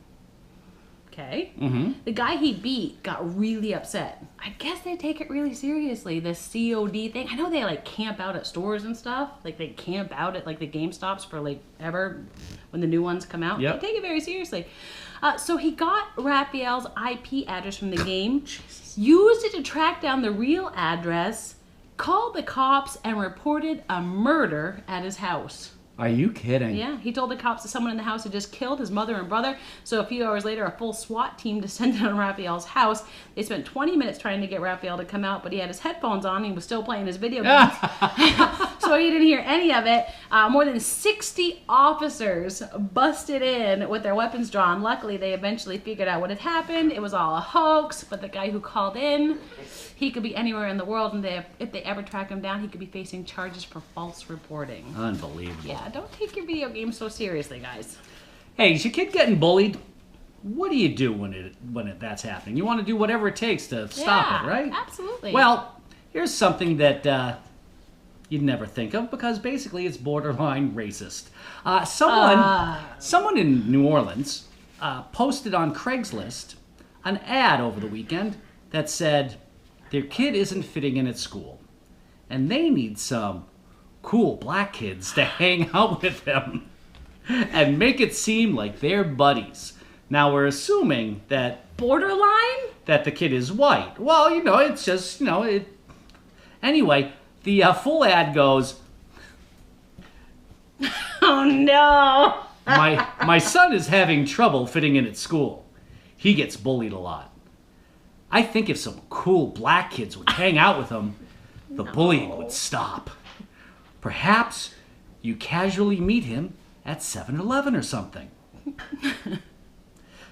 Okay. Mm-hmm. The guy he beat got really upset. I guess they take it really seriously, this COD thing. I know they like camp out at stores and stuff. Like they camp out at like the GameStops for like ever when the new ones come out. Yep. They take it very seriously. So he got Raphael's IP address from the game, used it to track down the real address, called the cops, and reported a murder at his house. Are you kidding? Yeah, he told the cops that someone in the house had just killed his mother and brother. So a few hours later, a full SWAT team descended on Raphael's house. They spent 20 minutes trying to get Raphael to come out, but he had his headphones on. And he was still playing his video games. So he didn't hear any of it. More than 60 officers busted in with their weapons drawn. Luckily, they eventually figured out what had happened. It was all a hoax, but the guy who called in, he could be anywhere in the world, and if they ever track him down, he could be facing charges for false reporting. Unbelievable. Yeah, don't take your video games so seriously, guys. Hey, is your kid getting bullied? What do you do when that's happening? You want to do whatever it takes to stop it, right? Absolutely. Well, here's something that you'd never think of because basically it's borderline racist. Someone in New Orleans posted on Craigslist an ad over the weekend that said their kid isn't fitting in at school and they need some cool black kids to hang out with them and make it seem like they're buddies. Now we're assuming that borderline? that the kid is white. Well, it's just, it. Anyway, the full ad goes, Oh no. my son is having trouble fitting in at school. He gets bullied a lot. I think if some cool black kids would hang out with him, the bullying would stop. Perhaps you casually meet him at 7-Eleven or something.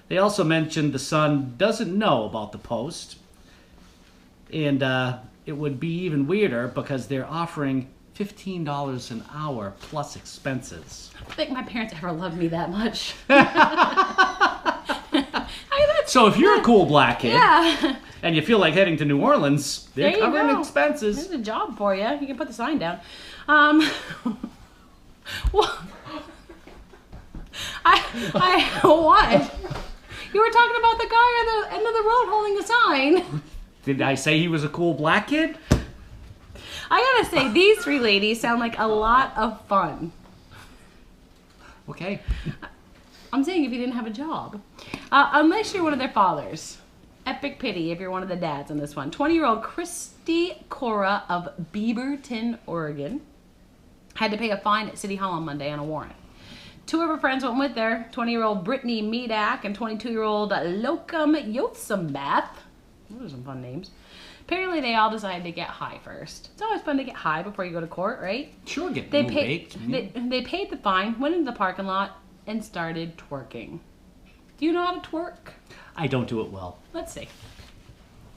They also mentioned the son doesn't know about the post. And it would be even weirder because they're offering $15 an hour plus expenses. I don't think my parents ever loved me that much. So if you're a cool black kid Yeah. and you feel like heading to New Orleans, they're There you covering go. expenses. There's a job for you. You can put the sign down. Well, what? You were talking about the guy at the end of the road holding the sign. Did I say he was a cool black kid? I gotta say, these three ladies sound like a lot of fun. Okay. I'm saying if you didn't have a job. Unless you're one of their fathers. Epic pity if you're one of the dads on this one. 20-year-old Christy Cora of Beaverton, Oregon, had to pay a fine at City Hall on Monday on a warrant. Two of her friends went with her, 20-year-old Brittany Medak and 22-year-old Locum Yothsambath. Those are some fun names. Apparently, they all decided to get high first. It's always fun to get high before you go to court, right? Sure, get They baked. they paid the fine, went into the parking lot, and started twerking. Do you know how to twerk? I don't do it well. Let's see.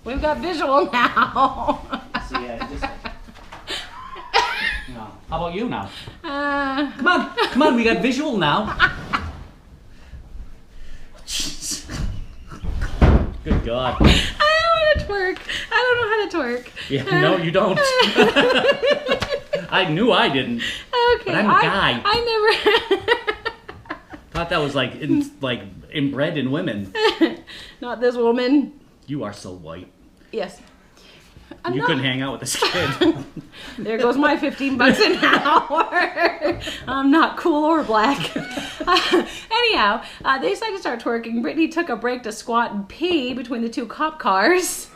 We've got visual now. So yeah, just. How about you now? uh, Come on, we got visual now. Good God. I don't want to twerk. I don't know how to twerk. Yeah, no, you don't. I knew I didn't. Okay. But I'm a guy. I never. Thought that was like inbred in women. Not this woman. You are so white. Yes. You couldn't hang out with this kid. There goes my $15 an hour. I'm not cool or black. Anyhow, they decided to start twerking. Brittany took a break to squat and pee between the two cop cars.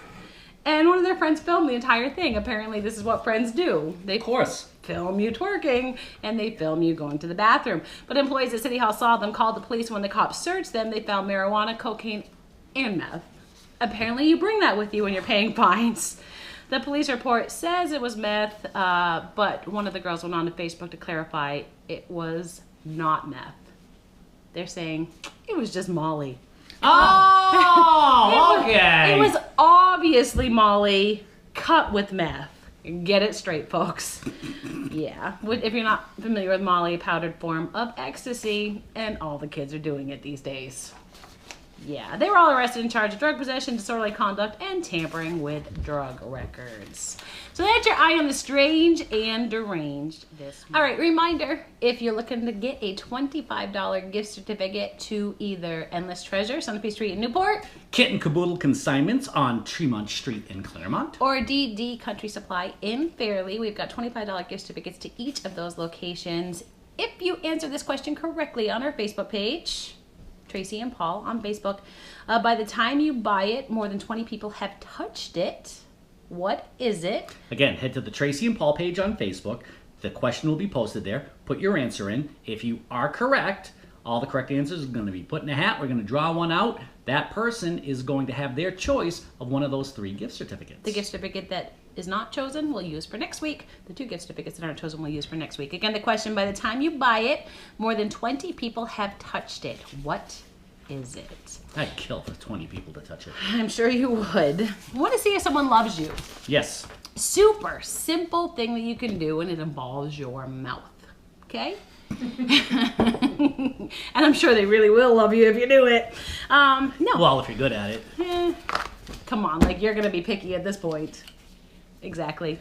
And one of their friends filmed the entire thing. Apparently, this is what friends do. They Of course. film you twerking, and they film you going to the bathroom. But employees at City Hall saw them, called the police. When the cops searched them, they found marijuana, cocaine, and meth. Apparently, you bring that with you when you're paying fines. The police report says it was meth, but one of the girls went on to Facebook to clarify it was not meth. They're saying it was just Molly. Oh, okay. It was obviously Molly cut with meth. Get it straight, folks. Yeah. If you're not familiar with Molly, a powdered form of ecstasy, and all the kids are doing it these days. Yeah, they were all arrested and charged with drug possession, disorderly conduct, and tampering with drug records. So that's your eye on the strange and deranged this month. All right, reminder, if you're looking to get a $25 gift certificate to either Endless Treasure, Sunapee Street in Newport, Kit and Caboodle Consignments on Tremont Street in Claremont. or DD Country Supply in Fairleigh, we've got $25 gift certificates to each of those locations. If you answer this question correctly on our Facebook page, Tracy and Paul on Facebook, by the time you buy it, more than 20 people have touched it. What is it? Again, head to the Tracy and Paul page on Facebook. The question will be posted there. Put your answer in. If you are correct, all the correct answers are going to be put in a hat. We're going to draw one out. That person is going to have their choice of one of those 3 gift certificates. The gift certificate that is not chosen, we'll use for next week. The 2 gift certificates that aren't chosen, we'll use for next week. Again, the question, by the time you buy it, more than 20 people have touched it. What is it? I'd kill for 20 people to touch it. I'm sure you would. I want to see if someone loves you. Yes. Super simple thing that you can do, and it involves your mouth. Okay? And I'm sure they really will love you if you do it. No. Well, if you're good at it. Come on, like you're gonna be picky at this point. Exactly.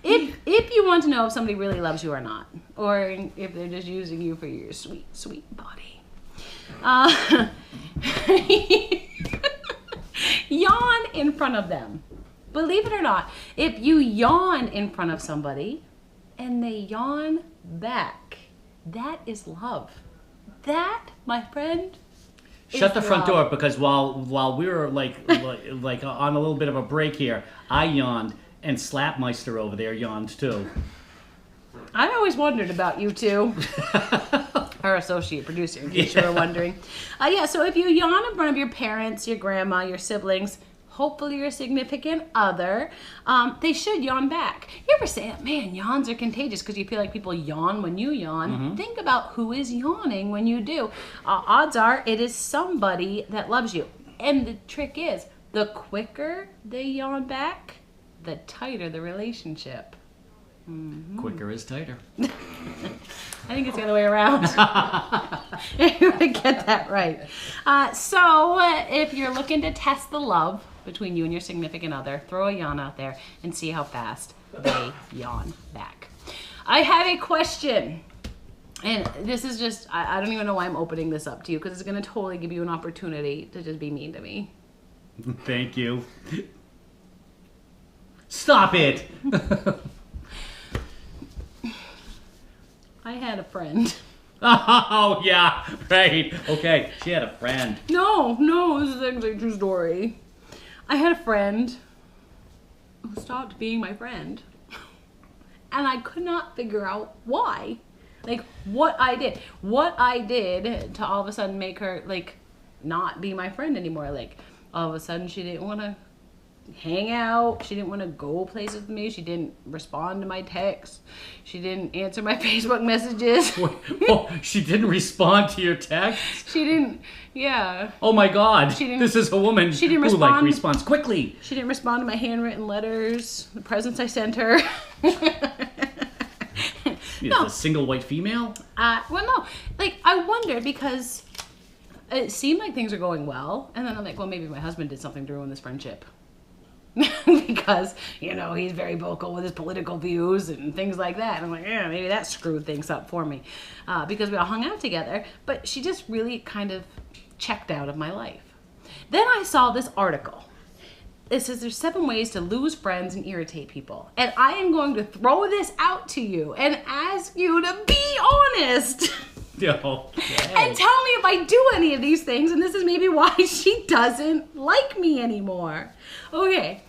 If you want to know if somebody really loves you or not, or if they're just using you for your sweet, sweet body, yawn in front of them. Believe it or not, if you yawn in front of somebody and they yawn back, that is love. That, my friend, Shut the front love. door, because while we were like on a little bit of a break here, I yawned, and Slapmeister over there yawned too. I always wondered about you two. Our associate producer, in case you were wondering. So if you yawn in front of your parents, your grandma, your siblings, hopefully your significant other, they should yawn back. You ever say, man, yawns are contagious because you feel like people yawn when you yawn? Mm-hmm. Think about who is yawning when you do. Odds are it is somebody that loves you. And the trick is, the quicker they yawn back, the tighter the relationship. Quicker is tighter. I think it's the other way around. You're gonna get that right. So if you're looking to test the love between you and your significant other, throw a yawn out there and see how fast they yawn back. I have a question. And this is just, I don't even know why I'm opening this up to you, because it's going to totally give you an opportunity to just be mean to me. Thank you. Stop it! I had a friend. Oh, yeah, right. Okay, she had a friend. No, this is actually a true story. I had a friend who stopped being my friend. And I could not figure out why. Like, what I did to all of a sudden make her, like, not be my friend anymore. Like, all of a sudden she didn't want to hang out. She didn't want to go places with me. She didn't respond to my texts. She didn't answer my Facebook messages. Oh, she didn't respond to your text? She didn't, yeah. Oh my God, She didn't- this is a woman she didn't who respond. responds quickly. She didn't respond to my handwritten letters, the presents I sent her. Is a single white female? Well, no. Like, I wonder because it seemed like things were going well. And then I'm like, well, maybe my husband did something to ruin this friendship. Because, you know, he's very vocal with his political views and things like that. And I'm like, yeah, maybe that screwed things up for me. Because we all hung out together. But she just really kind of checked out of my life. Then I saw this article. It says there's 7 ways to lose friends and irritate people. And I am going to throw this out to you and ask you to be honest. No. And tell me if I do any of these things, and this is maybe why she doesn't like me anymore. Okay,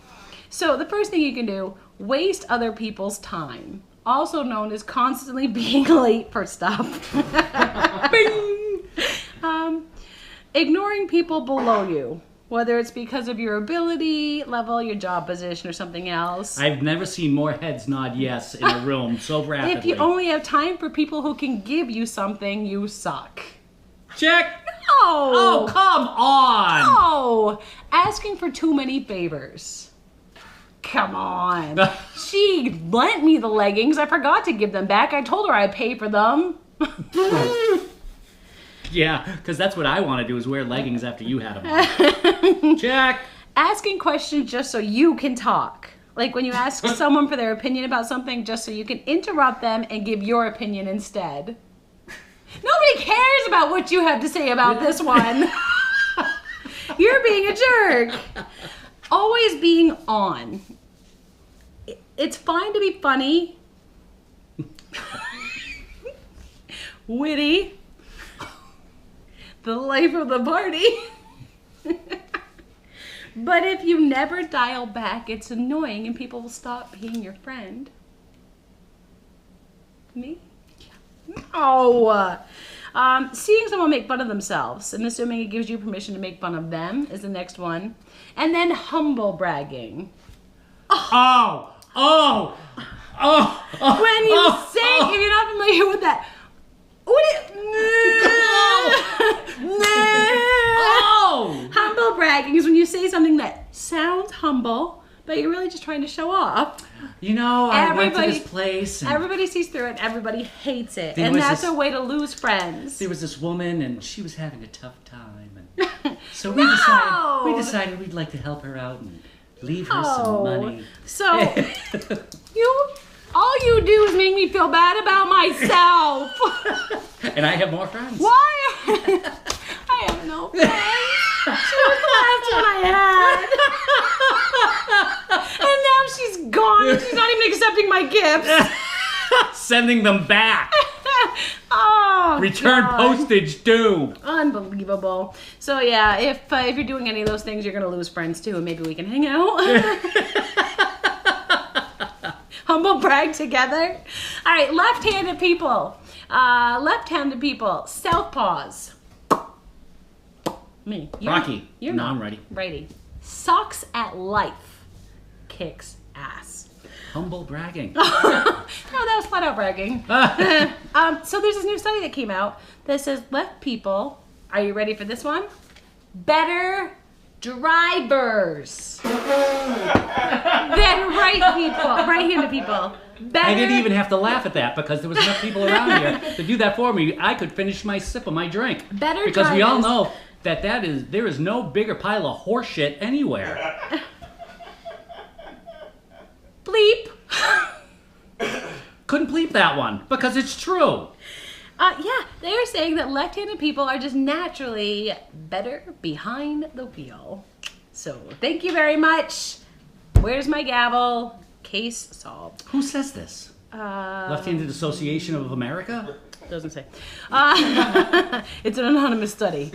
so the first thing you can do, waste other people's time. Also known as constantly being late for stuff. Bing! Ignoring people below you. Whether it's because of your ability level, your job position, or something else. I've never seen more heads nod yes in a room so rapidly. If you only have time for people who can give you something, you suck. Check! No! Oh, come on! No! Asking for too many favors. Come on. She lent me the leggings. I forgot to give them back. I told her I'd pay for them. Yeah, because that's what I want to do is wear leggings after you had them on. Check. Asking questions just so you can talk. Like when you ask someone for their opinion about something just so you can interrupt them and give your opinion instead. Nobody cares about what you have to say about this one. You're being a jerk. Always being on. It's fine to be funny, witty, the life of the party. But if you never dial back, it's annoying and people will stop being your friend. Me? No. Seeing someone make fun of themselves and assuming it gives you permission to make fun of them is the next one. And then humble bragging. Oh. When you say, if you're not familiar with that, humble bragging is when you say something that sounds humble, but you're really just trying to show off. You know, I went to Everybody- this place. And Everybody sees through it. Everybody hates it. There And was that's this- a way to lose friends. there was this woman, and she was having a tough time. And so No! we decided we'd like to help her out and leave her some money. So, all you do is make me feel bad about myself. And I have more friends. Why? I have no friends. She was the last one I had. And now she's gone and she's not even accepting my gifts. Sending them back. Oh, Return God. postage due. Unbelievable. So yeah, if you're doing any of those things, you're gonna lose friends too, and maybe we can hang out. Humble brag together. All right, left-handed people. Left-handed people. Southpaws. Me. Rocky. You're No, not. I'm ready. Righty. Sucks at life. Kicks ass. Humble bragging. No, that was flat out bragging. So there's this new study that came out that says left people, are you ready for this one? Better drivers than right-handed people. Better. I didn't even have to laugh at that because there was enough people around here to do that for me. I could finish my sip of my drink. Better because we all drivers. know that there is no bigger pile of horse shit anywhere. Bleep. Couldn't bleep that one because it's true. Yeah, they're saying that left-handed people are just naturally better behind the wheel. So thank you very much. Where's my gavel? Case solved. Who says this? Left-Handed Association of America? Doesn't say. It's an anonymous study.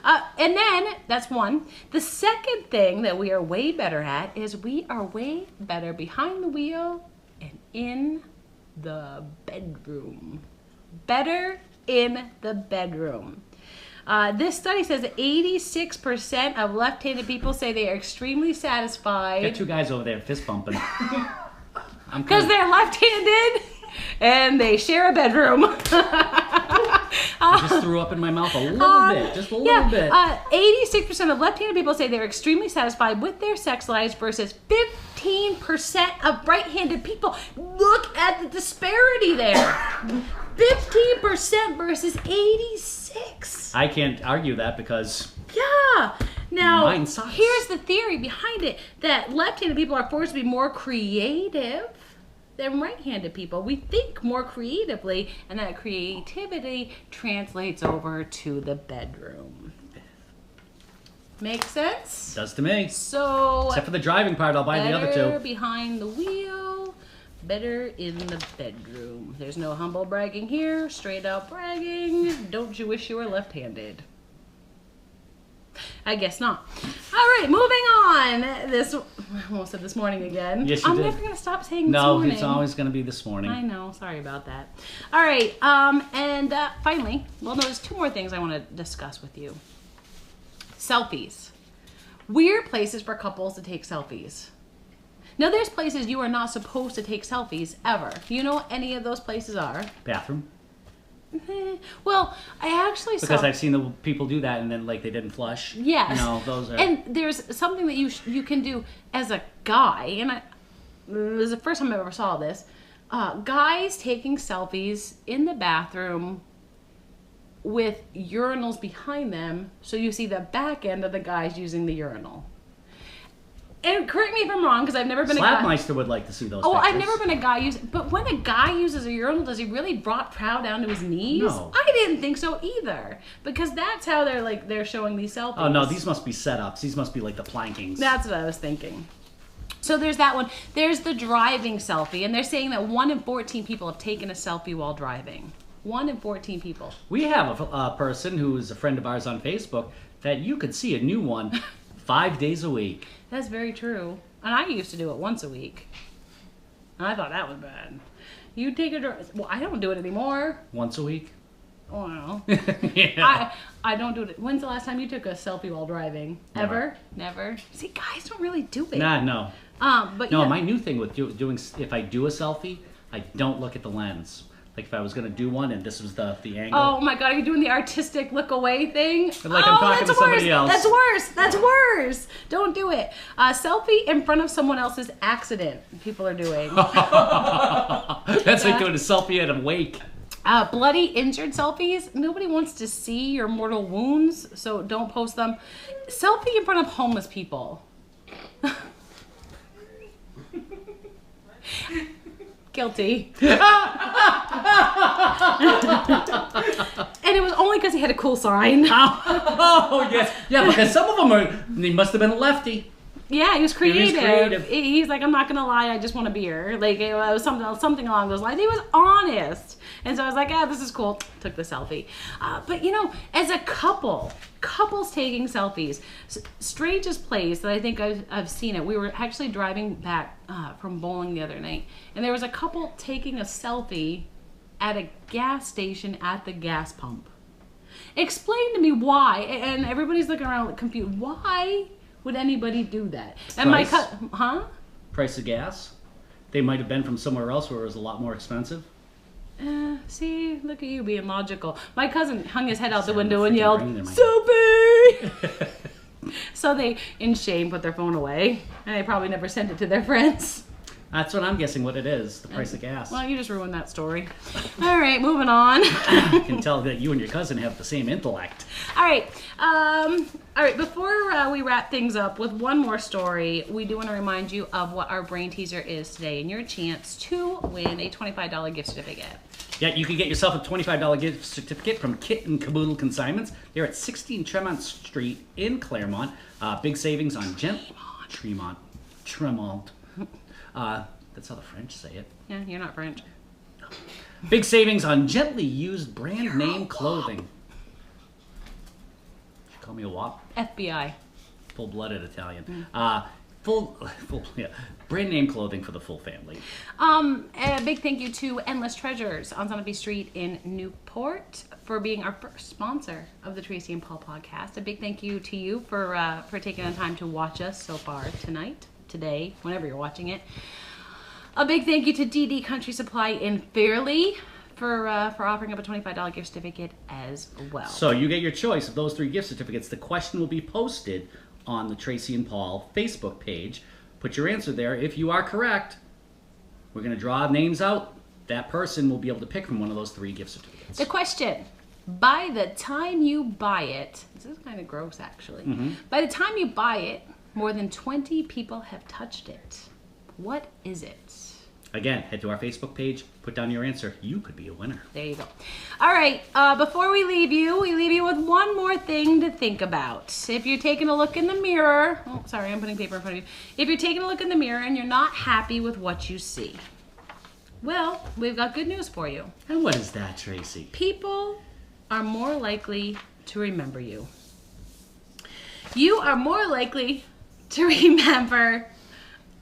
And then, that's one. The second thing that we are way better at is we are way better behind the wheel and in the bedroom. Better in the bedroom. This study says that 86% of left-handed people say they are extremely Got satisfied two guys over there fist bumping. I'm because they're left-handed and they share a bedroom. I just threw up in my mouth a little bit, just a little bit. 86% of left-handed people say they're extremely satisfied with their sex lives versus 15% of right-handed people. Look at the disparity there. 15% versus 86. I can't argue that because Yeah. Now, Mine sucks. here's the theory behind it, that left-handed people are forced to be more creative than right-handed people. We think more creatively, and that creativity translates over to the bedroom. Make sense? does to me. So, Except for the driving part, I'll buy the other better two. behind the wheel, better in the bedroom. There's no humble bragging here, straight out bragging. Don't you wish you were left-handed? I guess not. All right, moving on. I almost said this morning again. Yes, you I'm did. never going to stop saying this No, morning. it's always going to be this morning. I know. Sorry about that. All right. And finally, well, no, there's two more things I want to discuss with you. Selfies. Weird places for couples to take selfies. Now, there's places you are not supposed to take selfies ever. Do you know what any of those places are? Bathroom. Well, I actually saw... Because I've seen the people do that and then like they didn't flush. Yes. No, those are. And there's something that you can do as a guy, and was the first time I ever saw this. Guys taking selfies in the bathroom with urinals behind them, so you see the back end of the guys using the urinal. And correct me if I'm wrong, because I've never been a guy. Slapmeister would like to see those Oh, pictures. I've never been a guy but when a guy uses a urinal, does he really drop trow down to his knees? No. I didn't think so either, because that's how they're showing these selfies. Oh no, these must be setups. These must be like the plankings. That's what I was thinking. So there's that one. There's the driving selfie, and they're saying that 1 in 14 people have taken a selfie while driving. 1 in 14 people. We have a person who is a friend of ours on Facebook that you could see a new one 5 days a week. That's very true. And I used to do it once a week. And I thought that was bad. You take a drive. Well, I don't do it anymore. Once a week? Oh, no. Yeah. I don't do it. When's the last time you took a selfie while driving? Never. Ever? Never? See, guys don't really do it. No. But No, yeah. my new thing with doing, if I do a selfie, I don't look at the lens. Like if I was going to do one and this was the angle. Oh my god, are you doing the artistic look away thing? Like I'm talking that's to somebody worse. else. That's worse. That's worse. Don't do it. Selfie in front of someone else's accident. People are doing. That's like doing a selfie at a wake. Bloody injured selfies. Nobody wants to see your mortal wounds, so don't post them. Selfie in front of homeless people. Guilty. And it was only because he had a cool sign. Oh, yes. Yeah, because some of them he must have been a lefty. Yeah, he was creative. creative. He's like, I'm not gonna lie, I just want a beer. Like it was something along those lines. He was honest, and so I was like, this is cool. Took the selfie. But you know, as a couples taking selfies. Strangest place that I think I've seen it. We were actually driving back from bowling the other night, and there was a couple taking a selfie at a gas station at the gas pump. Explain to me why, and everybody's looking around confused. Why would anybody do that? And Price. Price of gas. They might have been from somewhere else where it was a lot more expensive. See, look at you being logical. My cousin hung his head out the Sound window of and freaking yelled, ring in my- "Selfie!" So they, in shame, put their phone away, and they probably never sent it to their friends. That's what I'm guessing what it is, the price of gas. Well, you just ruined that story. All right, moving on. I can tell that you and your cousin have the same intellect. All right. Before we wrap things up with one more story, we do want to remind you of what our brain teaser is today and your chance to win a $25 gift certificate. Yeah, you can get yourself a $25 gift certificate from Kit and Caboodle Consignments. They're at 16 Tremont Street in Claremont. Big savings on Tremont. That's how the French say it. Yeah, you're not French. Big savings on gently used brand name clothing. Did you call me a wop? FBI. Full-blooded Italian. Full, brand name clothing for the full family. A big thank you to Endless Treasures on Sunapee Street in Newport for being our first sponsor of the Tracy and Paul podcast. A big thank you to you for taking the time to watch us so far tonight, today, whenever you're watching it. A big thank you to DD Country Supply in Fairleigh for offering up a $25 gift certificate as well. So you get your choice of those 3 gift certificates. The question will be posted on the Tracy and Paul Facebook page. Put your answer there. If you are correct, we're going to draw names out. That person will be able to pick from one of those 3 gift certificates. The question, by the time you buy it, this is kind of gross actually, by the time you buy it, more than 20 people have touched it. What is it? Again, head to our Facebook page, put down your answer. You could be a winner. There you go. All right, before we leave you with one more thing to think about. If you're taking a look in the mirror, oh, sorry, I'm putting paper in front of you. If you're taking a look in the mirror and you're not happy with what you see, well, we've got good news for you. And what is that, Tracy? People are more likely to remember you. You are more likely to remember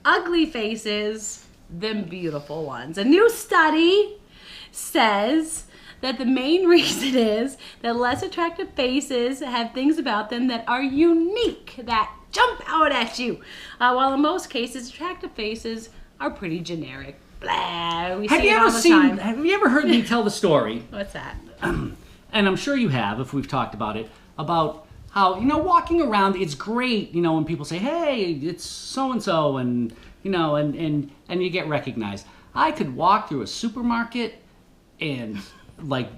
ugly faces than beautiful ones. A new study says that the main reason is that less attractive faces have things about them that are unique, that jump out at you. While in most cases, attractive faces are pretty generic. Blah, we Have say you it ever all the time. have you ever heard me tell the story? What's that? And I'm sure you have, if we've talked about it, about how, walking around, it's great, when people say, hey, it's so-and-so, and, and you get recognized. I could walk through a supermarket and, like...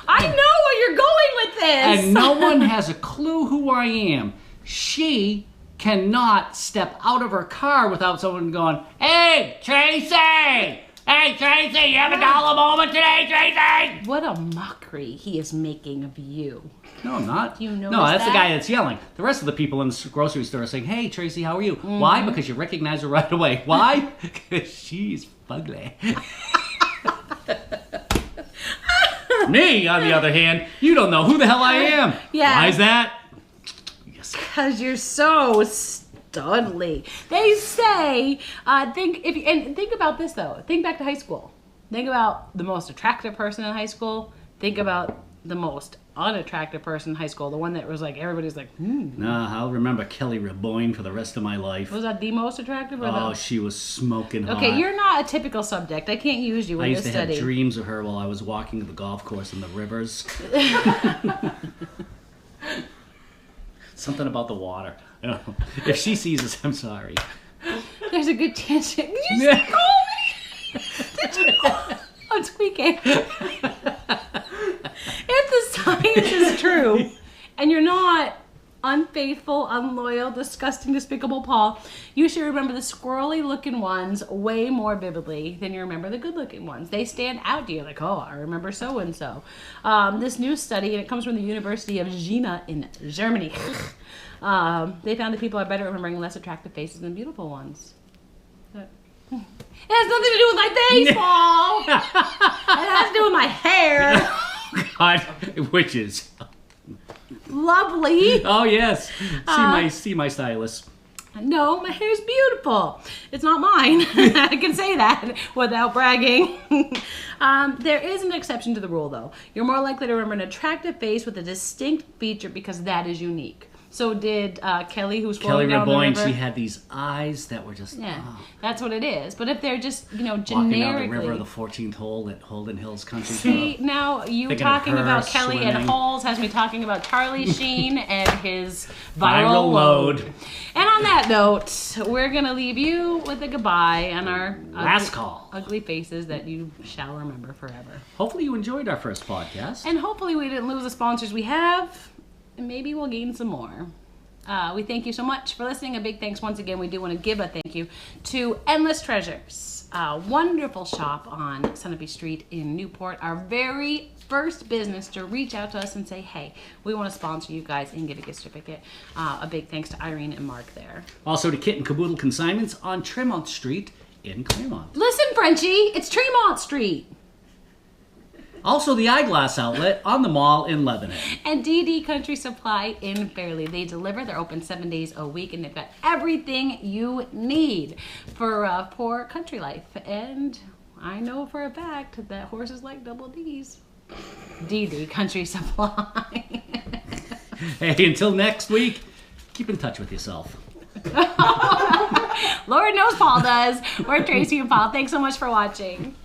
I know where you're going with this! And no one has a clue who I am. She cannot step out of her car without someone going, hey, Tracy! Hey, Tracy, you have a dollar moment today, Tracy? What a mockery he is making of you. No, I'm not. You notice No, that's that? the guy that's yelling. The rest of the people in the grocery store are saying, hey, Tracy, how are you? Why? Because you recognize her right away. Why? Because she's fugly. Me, on the other hand, you don't know who the hell I am. Yeah. Why is that? Yes. Because you're so studly. They say, think about this though. Think back to high school. Think about the most attractive person in high school. Think about the most unattractive person in high school. The one that was like, everybody's like, Nah, I'll remember Kelly Raboyne for the rest of my life. Was that the most attractive or Oh, the... she was smoking hot. Okay, you're not a typical subject. I can't use you I in used this to have study. dreams of her while I was walking to the golf course in the rivers. Something about the water. If she sees us, I'm sorry. There's a good chance. Did you just call me? Did you know? I'm squeaking. If the science is true, and you're not unfaithful, unloyal, disgusting, despicable Paul, you should remember the squirrely-looking ones way more vividly than you remember the good-looking ones. They stand out to you like, oh, I remember so-and-so. This new study, and it comes from the University of Jena in Germany, they found that people are better at remembering less attractive faces than beautiful ones. It has nothing to do with my face, Paul! It has to do with my hair. God, witches. Lovely. Oh yes, see my stylist. No, my hair's beautiful. It's not mine. I can say that without bragging. There is an exception to the rule, though. You're more likely to remember an attractive face with a distinct feature because that is unique. So did Kelly, who's Kelly flowing down the Raboyne, river. she had these eyes that were just Yeah, that's what it is. But if they're just, walking down generically... the river, the 14th hole at Holden Hills Country See, Club. now you Thinking of talking her about Kelly and swimming. holes has me talking about Charlie Sheen and his viral Viral load. load. And on that note, we're going to leave you with a goodbye and our Last call. ugly faces that you shall remember forever. Hopefully you enjoyed our first podcast. And hopefully we didn't lose the sponsors we have, and maybe we'll gain some more. We thank you so much for listening. A big thanks once again. We do want to give a thank you to Endless Treasures, a wonderful shop on Sunapee Street in Newport. Our very first business to reach out to us and say, hey, we want to sponsor you guys and give a gift certificate. A big thanks to Irene and Mark there. Also to Kit and Caboodle Consignments on Tremont Street in Claremont. Listen, Frenchie, it's Tremont Street. Also the Eyeglass Outlet on the mall in Lebanon. And DD Country Supply in Fairleigh. They deliver. They're open 7 days a week, and they've got everything you need for country life. And I know for a fact that horses like double D's. DD Country Supply. Hey, until next week, keep in touch with yourself. Lord knows Paul does. We're Tracy and Paul. Thanks so much for watching.